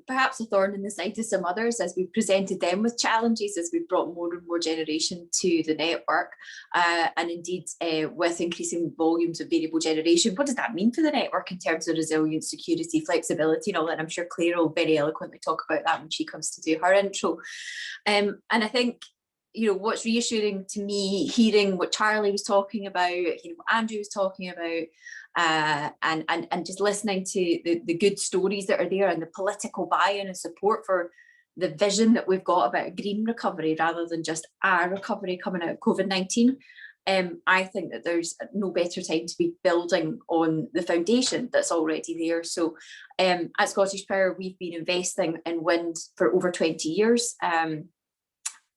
Perhaps a thorn in the side to some others as we've presented them with challenges as we've brought more and more generation to the network. And indeed, with increasing volumes of variable generation, what does that mean for the network in terms of resilience, security, flexibility, and all that? I'm sure Claire will very eloquently talk about that when she comes to do her intro. And I think what's reassuring to me, hearing what Charlie was talking about, what Andrew was talking about, and just listening to the good stories that are there and the political buy-in and support for the vision that we've got about a green recovery rather than just our recovery coming out of COVID-19. I think that there's no better time to be building on the foundation that's already there. So at Scottish Power, we've been investing in wind for over 20 years. I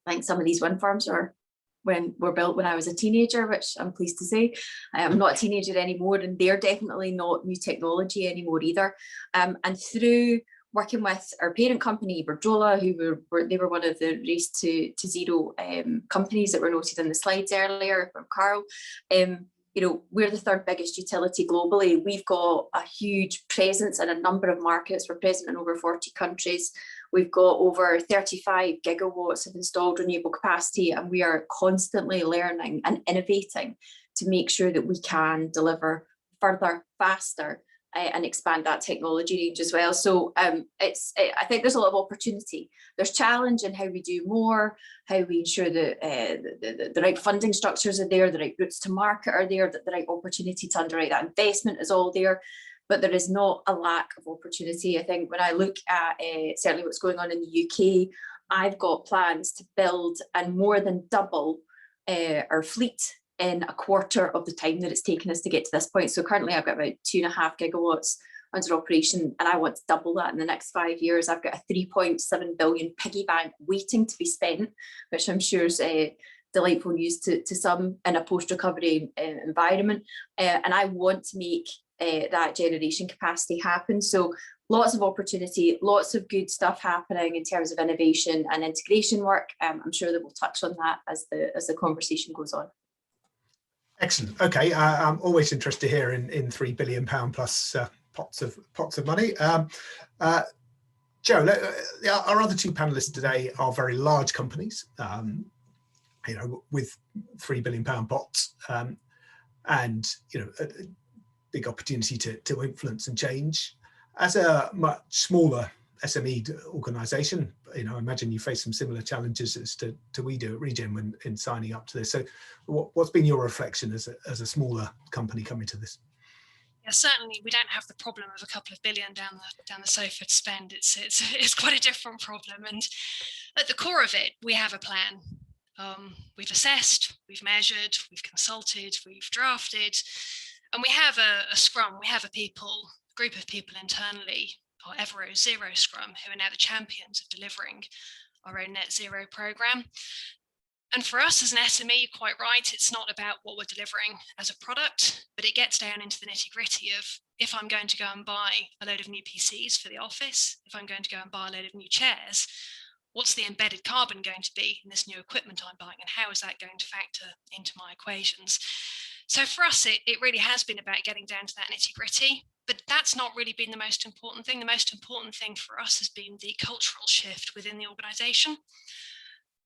think some of these wind farms were built when I was a teenager, which I'm pleased to say. I'm not a teenager anymore, and they're definitely not new technology anymore either. And through working with our parent company, Iberdrola, they were one of the Race to Zero companies that were noted in the slides earlier from Carl. We're the third biggest utility globally. We've got a huge presence in a number of markets. We're present in over 40 countries. We've got over 35 gigawatts of installed renewable capacity, and we are constantly learning and innovating to make sure that we can deliver further, faster, and expand that technology range as well. So I think there's a lot of opportunity. There's challenge in how we do more, how we ensure that the right funding structures are there, the right routes to market are there, that the right opportunity to underwrite that investment is all there. But there is not a lack of opportunity. I think when I look at certainly what's going on in the UK, I've got plans to build and more than double our fleet in a quarter of the time that it's taken us to get to this point. So currently I've got about 2.5 gigawatts under operation, and I want to double that in the next 5 years. I've got a 3.7 billion piggy bank waiting to be spent, which I'm sure is delightful news to some in a post-recovery environment. And I want to make that generation capacity happen. So lots of opportunity, lots of good stuff happening in terms of innovation and integration work. I'm sure that we'll touch on that as the conversation goes on. Excellent. Okay, I'm always interested to hear in £3 billion plus pots of money. Joe, our other two panelists today are very large companies, with £3 billion pots, and a big opportunity to influence and change. As a much smaller SME organisation, I imagine you face some similar challenges as to we do at Regen when in signing up to this. So, what's been your reflection as a smaller company coming to this? Yeah, certainly we don't have the problem of a couple of billion down the sofa to spend. It's quite a different problem, and at the core of it, we have a plan. We've assessed, we've measured, we've consulted, we've drafted, and we have a scrum. We have a group of people internally, our Evero Zero Scrum, who are now the champions of delivering our own net zero program. And for us as an SME, you're quite right, it's not about what we're delivering as a product, but it gets down into the nitty-gritty of, if I'm going to go and buy a load of new PCs for the office, if I'm going to go and buy a load of new chairs, what's the embedded carbon going to be in this new equipment I'm buying, and how is that going to factor into my equations? So for us, it really has been about getting down to that nitty-gritty, but But that's not really been the most important thing. The most important thing for us has been the cultural shift within the organisation.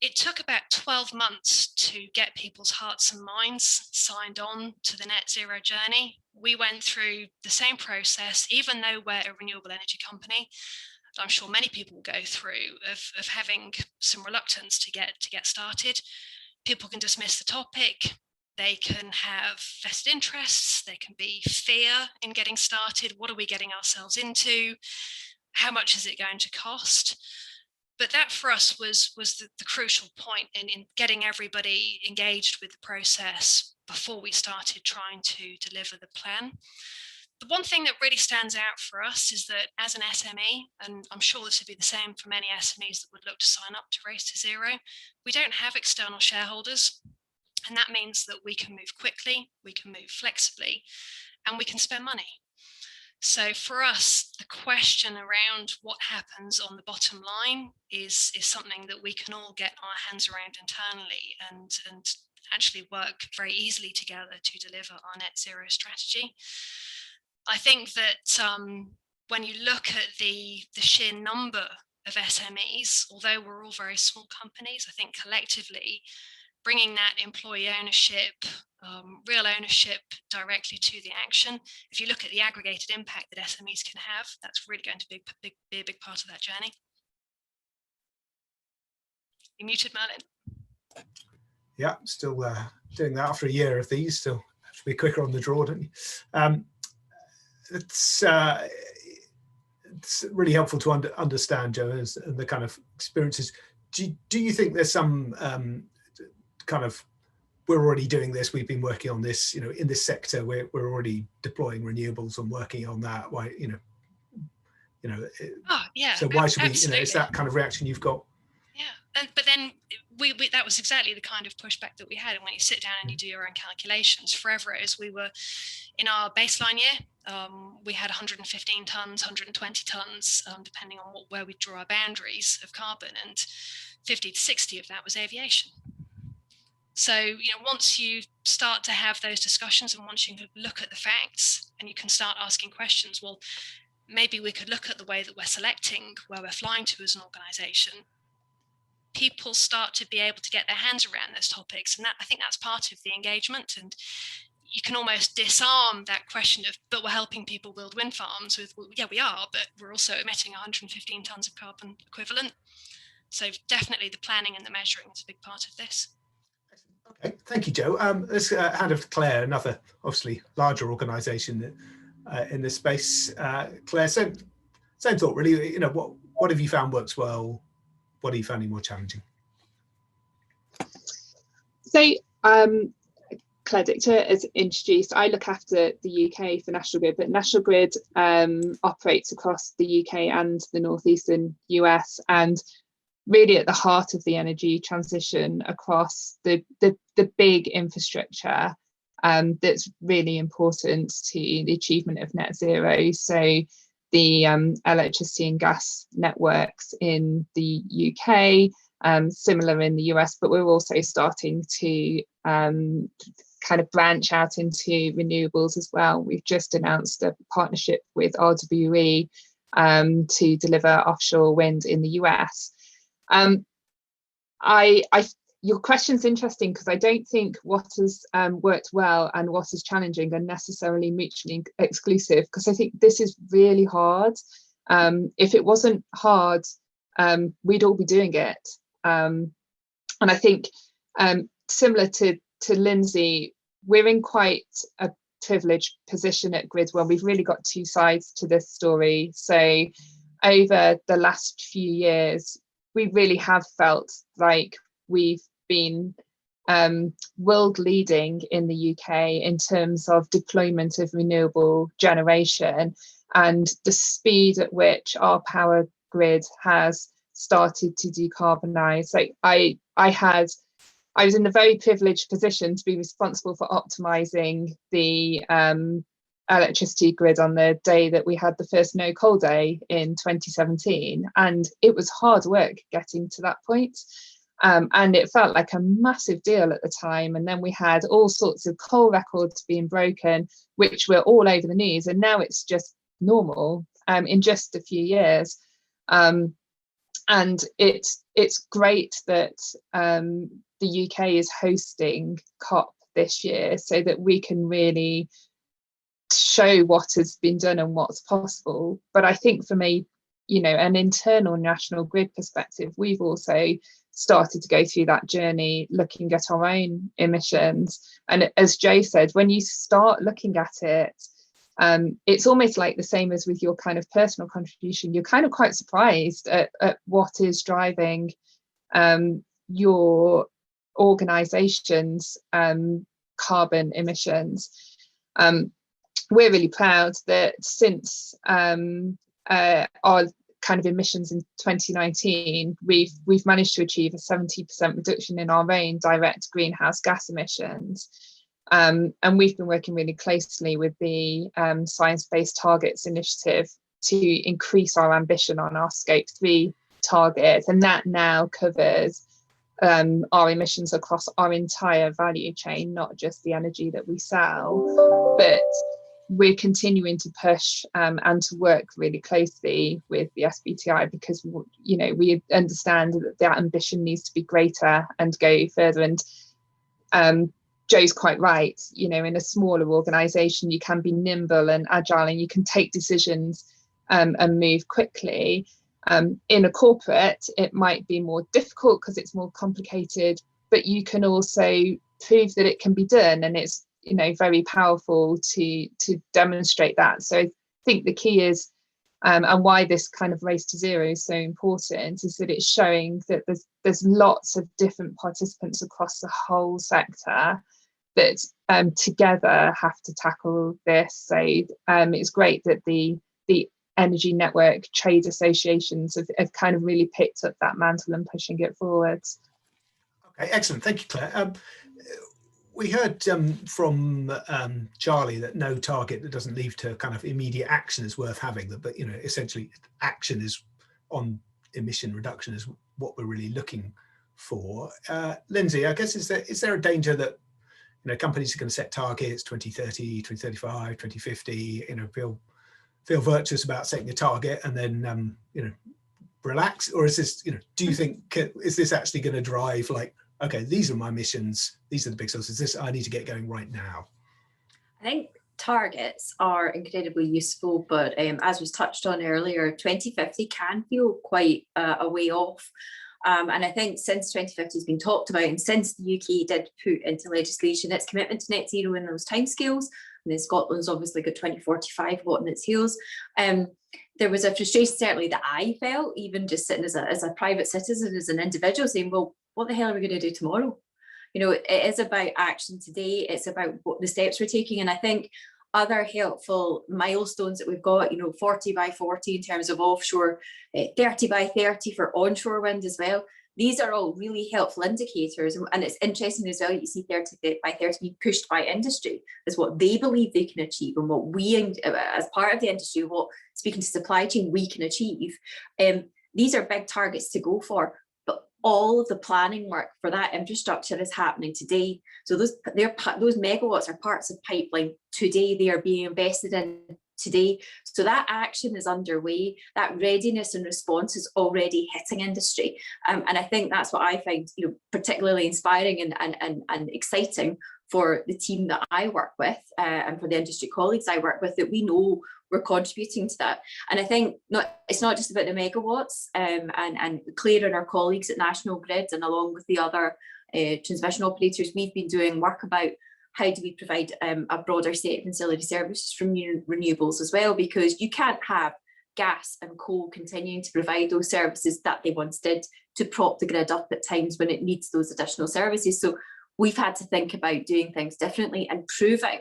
It took about 12 months to get people's hearts and minds signed on to the net zero journey. We went through the same process, even though we're a renewable energy company. I'm sure many people go through of having some reluctance to get started. People can dismiss the topic. They can have vested interests. There can be fear in getting started. What are we getting ourselves into? How much is it going to cost? But that for us was the crucial point in getting everybody engaged with the process before we started trying to deliver the plan. The one thing that really stands out for us is that as an SME, and I'm sure this would be the same for many SMEs that would look to sign up to Race to Zero, we don't have external shareholders. And that means that we can move quickly, we can move flexibly, and we can spend money. So for us, the question around what happens on the bottom line is something that we can all get our hands around internally and actually work very easily together to deliver our net zero strategy. I think that when you look at the sheer number of SMEs, although we're all very small companies, I think collectively bringing that employee ownership, real ownership directly to the action. If you look at the aggregated impact that SMEs can have, that's really going to be a big part of that journey. You muted, Merlin. Yeah, still doing that after a year of these. Still have to be quicker on the draw, don't you? It's really helpful to understand, Joe, and the kind of experiences. Do you think there's some kind of, we're already doing this, we've been working on this, you know, in this sector, we're already deploying renewables and working on that? Why, you know, oh yeah, so why should we, absolutely. you know, is that kind of reaction you've got? Yeah, but then we that was exactly the kind of pushback that we had. And when you sit down and you do your own calculations, for Everest, we were in our baseline year, we had 115 tons, 120 tons, depending on where we draw our boundaries of carbon, and 50 to 60 of that was aviation. So, you know, once you start to have those discussions and once you look at the facts and you can start asking questions, well, maybe we could look at the way that we're selecting where we're flying to as an organisation. People start to be able to get their hands around those topics. And that, I think that's part of the engagement. And you can almost disarm that question of, but we're helping people build wind farms with, well, yeah, we are, but we're also emitting 115 tons of carbon equivalent. So definitely the planning and the measuring is a big part of this. Okay, thank you, Joe. Let's hand over to Claire, another obviously larger organisation in this space. Claire, same thought, really. You know, what have you found works well? What are you finding more challenging? So, Claire Dictor, as introduced, I look after the UK for National Grid, but National Grid operates across the UK and the northeastern US, and really at the heart of the energy transition across the big infrastructure that's really important to the achievement of net zero. So the electricity and gas networks in the UK, similar in the US, but we're also starting to kind of branch out into renewables as well. We've just announced a partnership with RWE to deliver offshore wind in the US. Your question's interesting because I don't think what has worked well and what is challenging are necessarily mutually exclusive, because I think this is really hard. If it wasn't hard, we'd all be doing it. And I think similar to Lindsay, we're in quite a privileged position at Grid where we've really got two sides to this story. So over the last few years, we really have felt like we've been world leading in the UK in terms of deployment of renewable generation and the speed at which our power grid has started to decarbonise. Like I was in the very privileged position to be responsible for optimising the electricity grid on the day that we had the first no coal day in 2017, and it was hard work getting to that point. And it felt like a massive deal at the time. And then we had all sorts of coal records being broken, which were all over the news. And now it's just normal in just a few years. And it's great that the UK is hosting COP this year so that we can really show what has been done and what's possible. But I think from a, you know, an internal national grid perspective, we've also started to go through that journey looking at our own emissions. And as Joe said, when you start looking at it, it's almost like the same as with your kind of personal contribution. You're kind of quite surprised at what is driving your organisation's carbon emissions. We're really proud that since our kind of emissions in 2019, we've managed to achieve a 70% reduction in our own direct greenhouse gas emissions. And we've been working really closely with the Science Based Targets Initiative to increase our ambition on our Scope 3 target, and that now covers our emissions across our entire value chain, not just the energy that we sell. But we're continuing to push and to work really closely with the SBTi because, you know, we understand that that ambition needs to be greater and go further. And Joe's quite right, you know, in a smaller organisation, you can be nimble and agile and you can take decisions and move quickly. In a corporate, it might be more difficult because it's more complicated, but you can also prove that it can be done, and it's, you know, very powerful to demonstrate that. So I think the key is, and why this kind of race to zero is so important, is that it's showing that there's lots of different participants across the whole sector that together have to tackle this. So it's great that the energy network trade associations have kind of really picked up that mantle and pushing it forwards. Okay, excellent. Thank you, Claire. We heard from Charlie that no target that doesn't lead to kind of immediate action is worth having. But, you know, essentially action is on emission reduction is what we're really looking for. Lindsay, I guess is there a danger that, you know, companies are going to set targets 2030, 2035, 2050, you know, feel virtuous about setting a target and then you know, relax? Or is this, you know, do you think, is this actually going to drive, like, okay, these are my missions, these are the big sources, this I need to get going right now? I think targets are incredibly useful, but as was touched on earlier, 2050 can feel quite a way off. And I think since 2050 has been talked about, and since the UK did put into legislation its commitment to net zero in those timescales, and then Scotland's obviously got 2045 hot on its heels, there was a frustration certainly that I felt, even just sitting as a private citizen, as an individual, saying, well, what the hell are we going to do tomorrow? You know, it is about action today. It's about what the steps we're taking. And I think other helpful milestones that we've got, you know, 40 by 40 in terms of offshore, 30 by 30 for onshore wind as well. These are all really helpful indicators. And it's interesting as well, you see 30 by 30 being pushed by industry as what they believe they can achieve, and what we, as part of the industry, what, speaking to supply chain, we can achieve. These are big targets to go for. All of the planning work for that infrastructure is happening today. So those megawatts are parts of pipeline today. They are being invested in today. So that action is underway. That readiness and response is already hitting industry. And I think that's what I find, you know, particularly inspiring and exciting for the team that I work with and for the industry colleagues I work with, that we know we're contributing to that. And I think it's not just about the megawatts, and Claire and our colleagues at National Grid, and along with the other transmission operators, we've been doing work about how do we provide a broader set of ancillary services from renewables as well, because you can't have gas and coal continuing to provide those services that they once did to prop the grid up at times when it needs those additional services. So we've had to think about doing things differently and proving,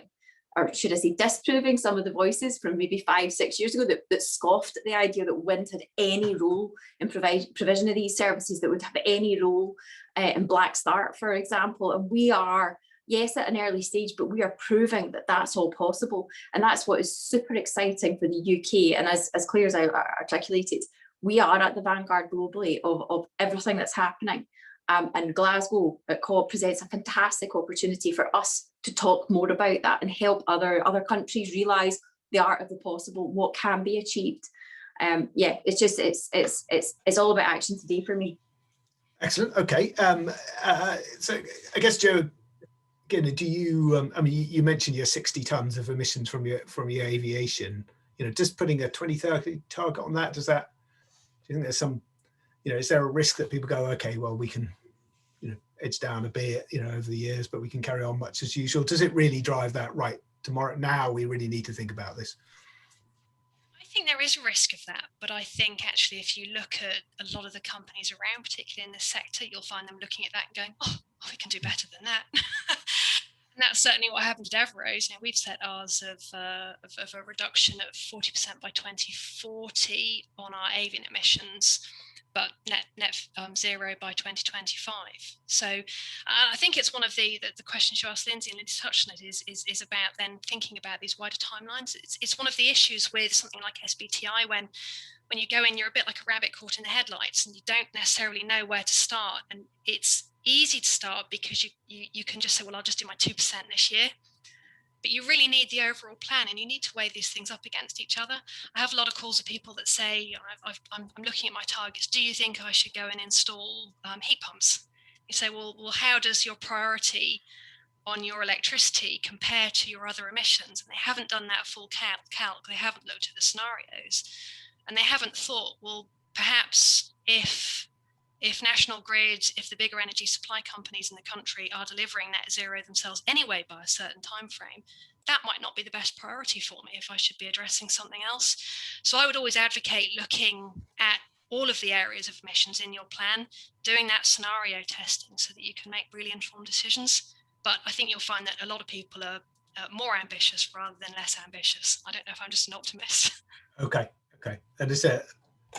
or should I say disproving, some of the voices from maybe 5-6 years ago that scoffed at the idea that wind had any role in provision of these services, that would have any role in Black Start, for example. And we are, yes, at an early stage, but we are proving that that's all possible. And that's what is super exciting for the UK. And as Claire's articulated, we are at the vanguard globally of everything that's happening. And Glasgow at COP presents a fantastic opportunity for us to talk more about that and help other countries realise the art of the possible, what can be achieved. Yeah, it's just it's all about action today for me. Excellent. Okay. So I guess, Joe, again, do you? I mean, you mentioned your 60 tons of emissions from your aviation. You know, just putting a 2030 target on that, does that? Do you think there's some? You know, is there a risk that people go, okay, well, we can, you know, edge down a bit, you know, over the years, but we can carry on much as usual? Does it really drive that right tomorrow? Now we really need to think about this. I think there is a risk of that, but I think actually if you look at a lot of the companies around, particularly in this sector, you'll find them looking at that and going, oh, we can do better than that. And that's certainly what happened at Everose. You know, we've set ours of a reduction of 40% by 2040 on our avian emissions, but net zero by 2025. So I think it's one of the questions you asked Lindsay, and Lindsay touched on it, is about then thinking about these wider timelines. It's one of the issues with something like SBTI when you go in, you're a bit like a rabbit caught in the headlights and you don't necessarily know where to start. And it's easy to start because you can just say, well, I'll just do my 2% this year. But you really need the overall plan, and you need to weigh these things up against each other. I have a lot of calls of people that say, I'm looking at my targets. Do you think I should go and install heat pumps? You say, well, how does your priority on your electricity compare to your other emissions? And they haven't done that full calc. They haven't looked at the scenarios, and they haven't thought, well, perhaps if National Grid, if the bigger energy supply companies in the country are delivering net zero themselves anyway by a certain time frame, that might not be the best priority for me if I should be addressing something else. So I would always advocate looking at all of the areas of emissions in your plan, doing that scenario testing so that you can make really informed decisions. But I think you'll find that a lot of people are more ambitious rather than less ambitious. I don't know if I'm just an optimist. Okay. And is there,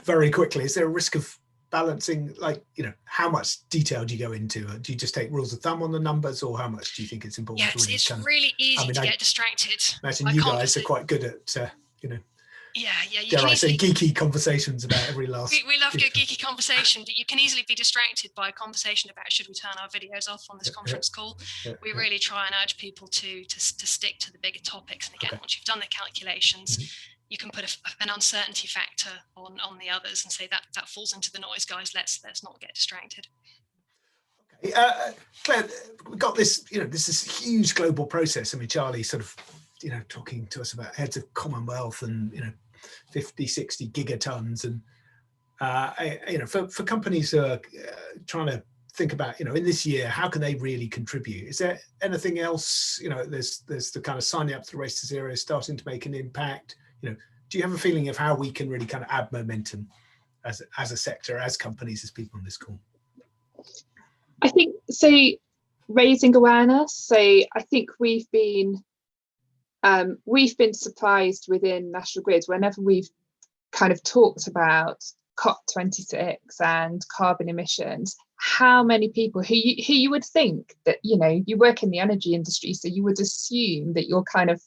very quickly, is there a risk of balancing, like, you know, how much detail do you go into? Do you just take rules of thumb on the numbers, or how much do you think it's important? Yeah, it's really easy to get distracted. Imagine you guys are quite good at, you know, yeah, dare I say, geeky conversations about every last. We love good geeky conversation, but you can easily be distracted by a conversation about should we turn our videos off on this conference call. We really try and urge people to stick to the bigger topics. And again, once you've done the calculations, you can put an uncertainty factor on the others and say that falls into the noise, guys. Let's not get distracted. Okay, Claire, we've got this. You know, this is a huge global process. I mean, Charlie sort of, you know, talking to us about heads of Commonwealth and, you know, 50, 60 gigatons, and you know, for companies who are trying to think about, you know, in this year, how can they really contribute? Is there anything else? You know, there's the kind of signing up to the Race to Zero, starting to make an impact. You know, do you have a feeling of how we can really kind of add momentum as a sector, as companies, as people on this call? I think so. Raising awareness. So I think we've been surprised within National Grid whenever we've kind of talked about COP26 and carbon emissions, how many people who you would think that, you know, you work in the energy industry, so you would assume that you're kind of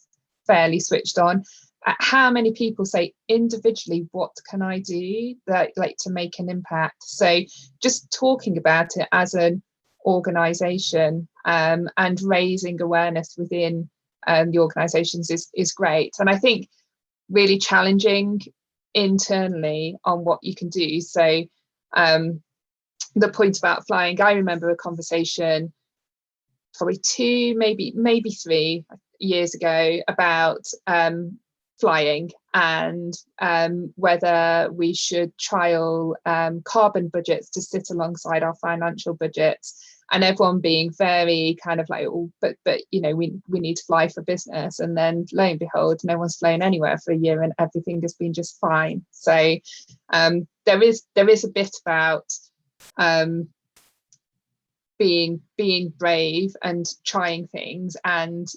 fairly switched on. How many people say individually, what can I do that, like, to make an impact? So just talking about it as an organization and raising awareness within the organizations is great. And I think really challenging internally on what you can do. So the point about flying, I remember a conversation probably 2, maybe 3 years ago about flying and whether we should trial carbon budgets to sit alongside our financial budgets, and everyone being very kind of like, oh, but you know, we need to fly for business. And then lo and behold, no one's flown anywhere for a year and everything has been just fine. So there is a bit about being brave and trying things and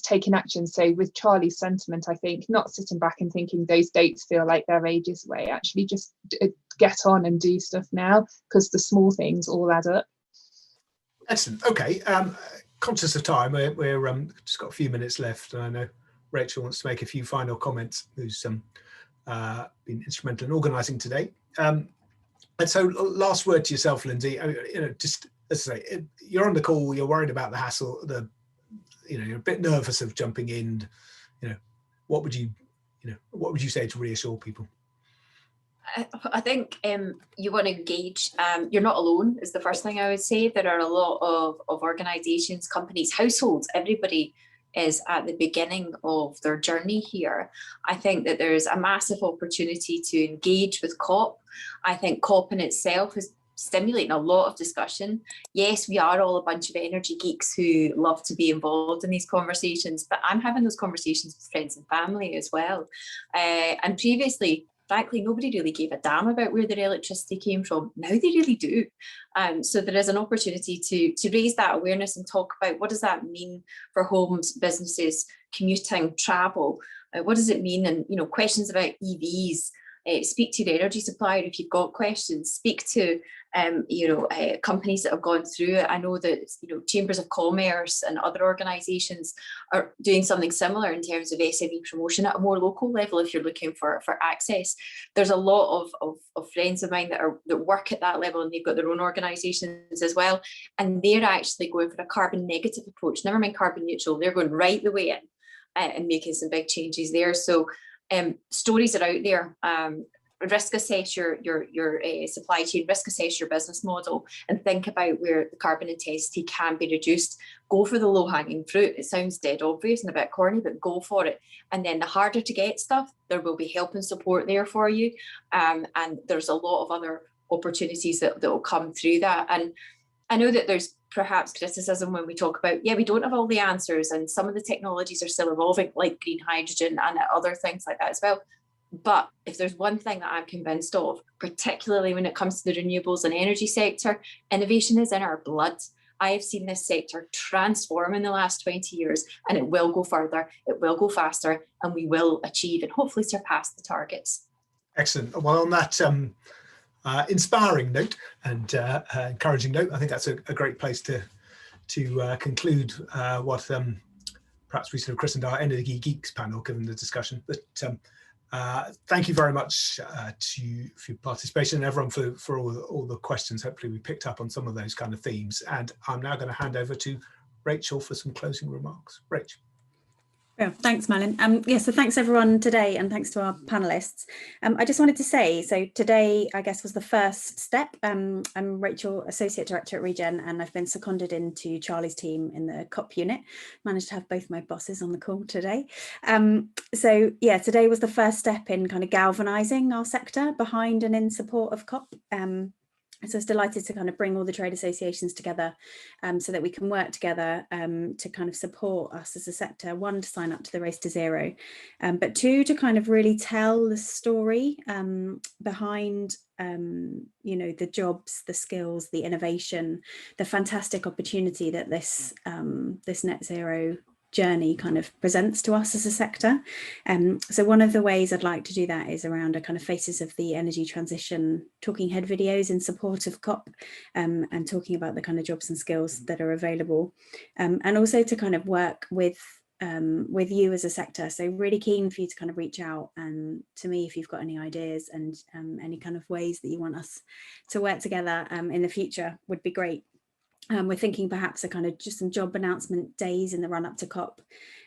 taking action. So with Charlie's sentiment, I think not sitting back and thinking those dates feel like they're ages away, actually just get on and do stuff now, because the small things all add up. Excellent. Okay, conscious of time, we're just got a few minutes left, and I know Rachel wants to make a few final comments, who's been instrumental in organising today. And so, last word to yourself, Lindsay. Just as I say, you're on the call. You're worried about the hassle. You're a bit nervous of jumping in. What would you say to reassure people? I think you want to engage. You're not alone is the first thing I would say. There are a lot of organisations, companies, households, everybody is at the beginning of their journey here. I think that there's a massive opportunity to engage with COP. I think COP in itself is stimulating a lot of discussion. Yes, we are all a bunch of energy geeks who love to be involved in these conversations, but I'm having those conversations with friends and family as well. And previously, frankly, nobody really gave a damn about where their electricity came from. Now they really do. So there is an opportunity to raise that awareness and talk about what does that mean for homes, businesses, commuting, travel. What does it mean? And questions about EVs. Speak to your energy supplier if you've got questions. Speak to companies that have gone through it. I know that chambers of commerce and other organisations are doing something similar in terms of SME promotion at a more local level. If you're looking for access, there's a lot of friends of mine that work at that level, and they've got their own organisations as well, and they're actually going for a carbon negative approach. Never mind carbon neutral. They're going right the way in and making some big changes there. So stories are out there. Risk assess your supply chain, risk assess your business model, and think about where the carbon intensity can be reduced. Go for the low-hanging fruit. It sounds dead obvious and a bit corny, but go for it. And then the harder to get stuff, there will be help and support there for you. And there's a lot of other opportunities that will come through that. And I know that there's perhaps criticism when we talk about, we don't have all the answers, and some of the technologies are still evolving, like green hydrogen and other things like that as well. But if there's one thing that I'm convinced of, particularly when it comes to the renewables and energy sector, innovation is in our blood. I have seen this sector transform in the last 20 years, and it will go further, it will go faster, and we will achieve and hopefully surpass the targets. Excellent. Well, on that inspiring note and encouraging note, I think that's a great place to conclude what perhaps we sort of christened our Energy Geeks panel, given the discussion. But thank you very much for your participation, and everyone for all the questions. Hopefully we picked up on some of those kind of themes. And I'm now going to hand over to Rachel for some closing remarks. Rachel. Yeah, thanks, Malin. So thanks everyone today, and thanks to our panelists. I just wanted to say, so today, I guess, was the first step. I'm Rachel, Associate Director at Regen, and I've been seconded into Charlie's team in the COP unit. Managed to have both my bosses on the call today. So yeah, today was the first step in kind of galvanising our sector behind and in support of COP. So I was delighted to kind of bring all the trade associations together so that we can work together to kind of support us as a sector, one, to sign up to the Race to Zero, but two, to kind of really tell the story behind the jobs, the skills, the innovation, the fantastic opportunity that this net zero journey kind of presents to us as a sector. So one of the ways I'd like to do that is around a kind of Faces of the Energy Transition talking head videos in support of COP, and talking about the kind of jobs and skills that are available, and also to kind of work with you as a sector. So really keen for you to kind of reach out to me if you've got any ideas and any kind of ways that you want us to work together in the future would be great. We're thinking perhaps a kind of just some job announcement days in the run up to COP,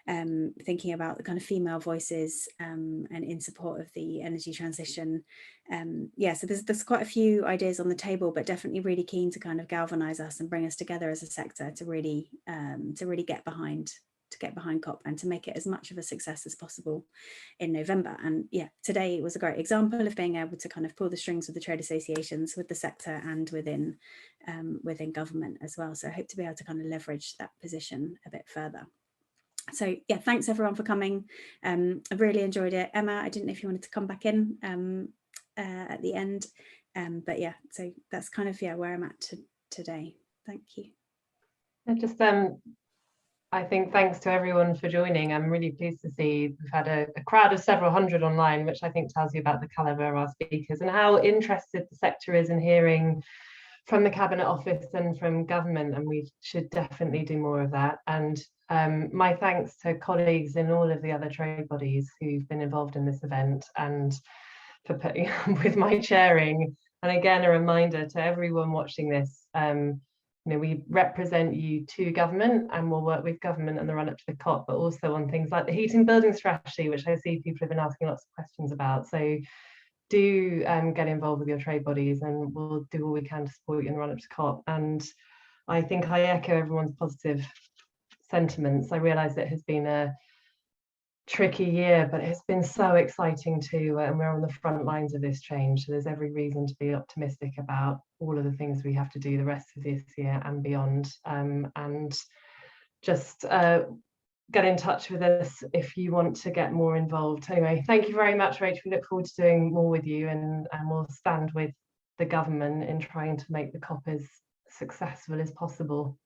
thinking about the kind of female voices and in support of the energy transition. So there's quite a few ideas on the table, but definitely really keen to kind of galvanise us and bring us together as a sector to really get behind COP and to make it as much of a success as possible in November. And yeah, today was a great example of being able to kind of pull the strings with the trade associations, with the sector, and within government as well. So I hope to be able to kind of leverage that position a bit further. So yeah, thanks everyone for coming. I've really enjoyed it. Emma, I didn't know if you wanted to come back in at the end, but yeah, so that's kind of where I'm at today. Thank you. I think thanks to everyone for joining. I'm really pleased to see we've had a crowd of several hundred online, which I think tells you about the calibre of our speakers and how interested the sector is in hearing from the Cabinet Office and from government, and we should definitely do more of that. And my thanks to colleagues in all of the other trade bodies who've been involved in this event and for putting with my chairing And again, a reminder to everyone watching this, we represent you to government, and we'll work with government in the run up to the COP, but also on things like the heating building strategy, which I see people have been asking lots of questions about. So do get involved with your trade bodies, and we'll do all we can to support you in the run up to COP. And I think I echo everyone's positive sentiments. I realise it has been a tricky year, but it's been so exciting too, and we're on the front lines of this change, so there's every reason to be optimistic about all of the things we have to do the rest of this year and beyond. And just get in touch with us if you want to get more involved. Anyway, thank you very much, Rachel. We look forward to doing more with you, and we'll stand with the government in trying to make the COP as successful as possible.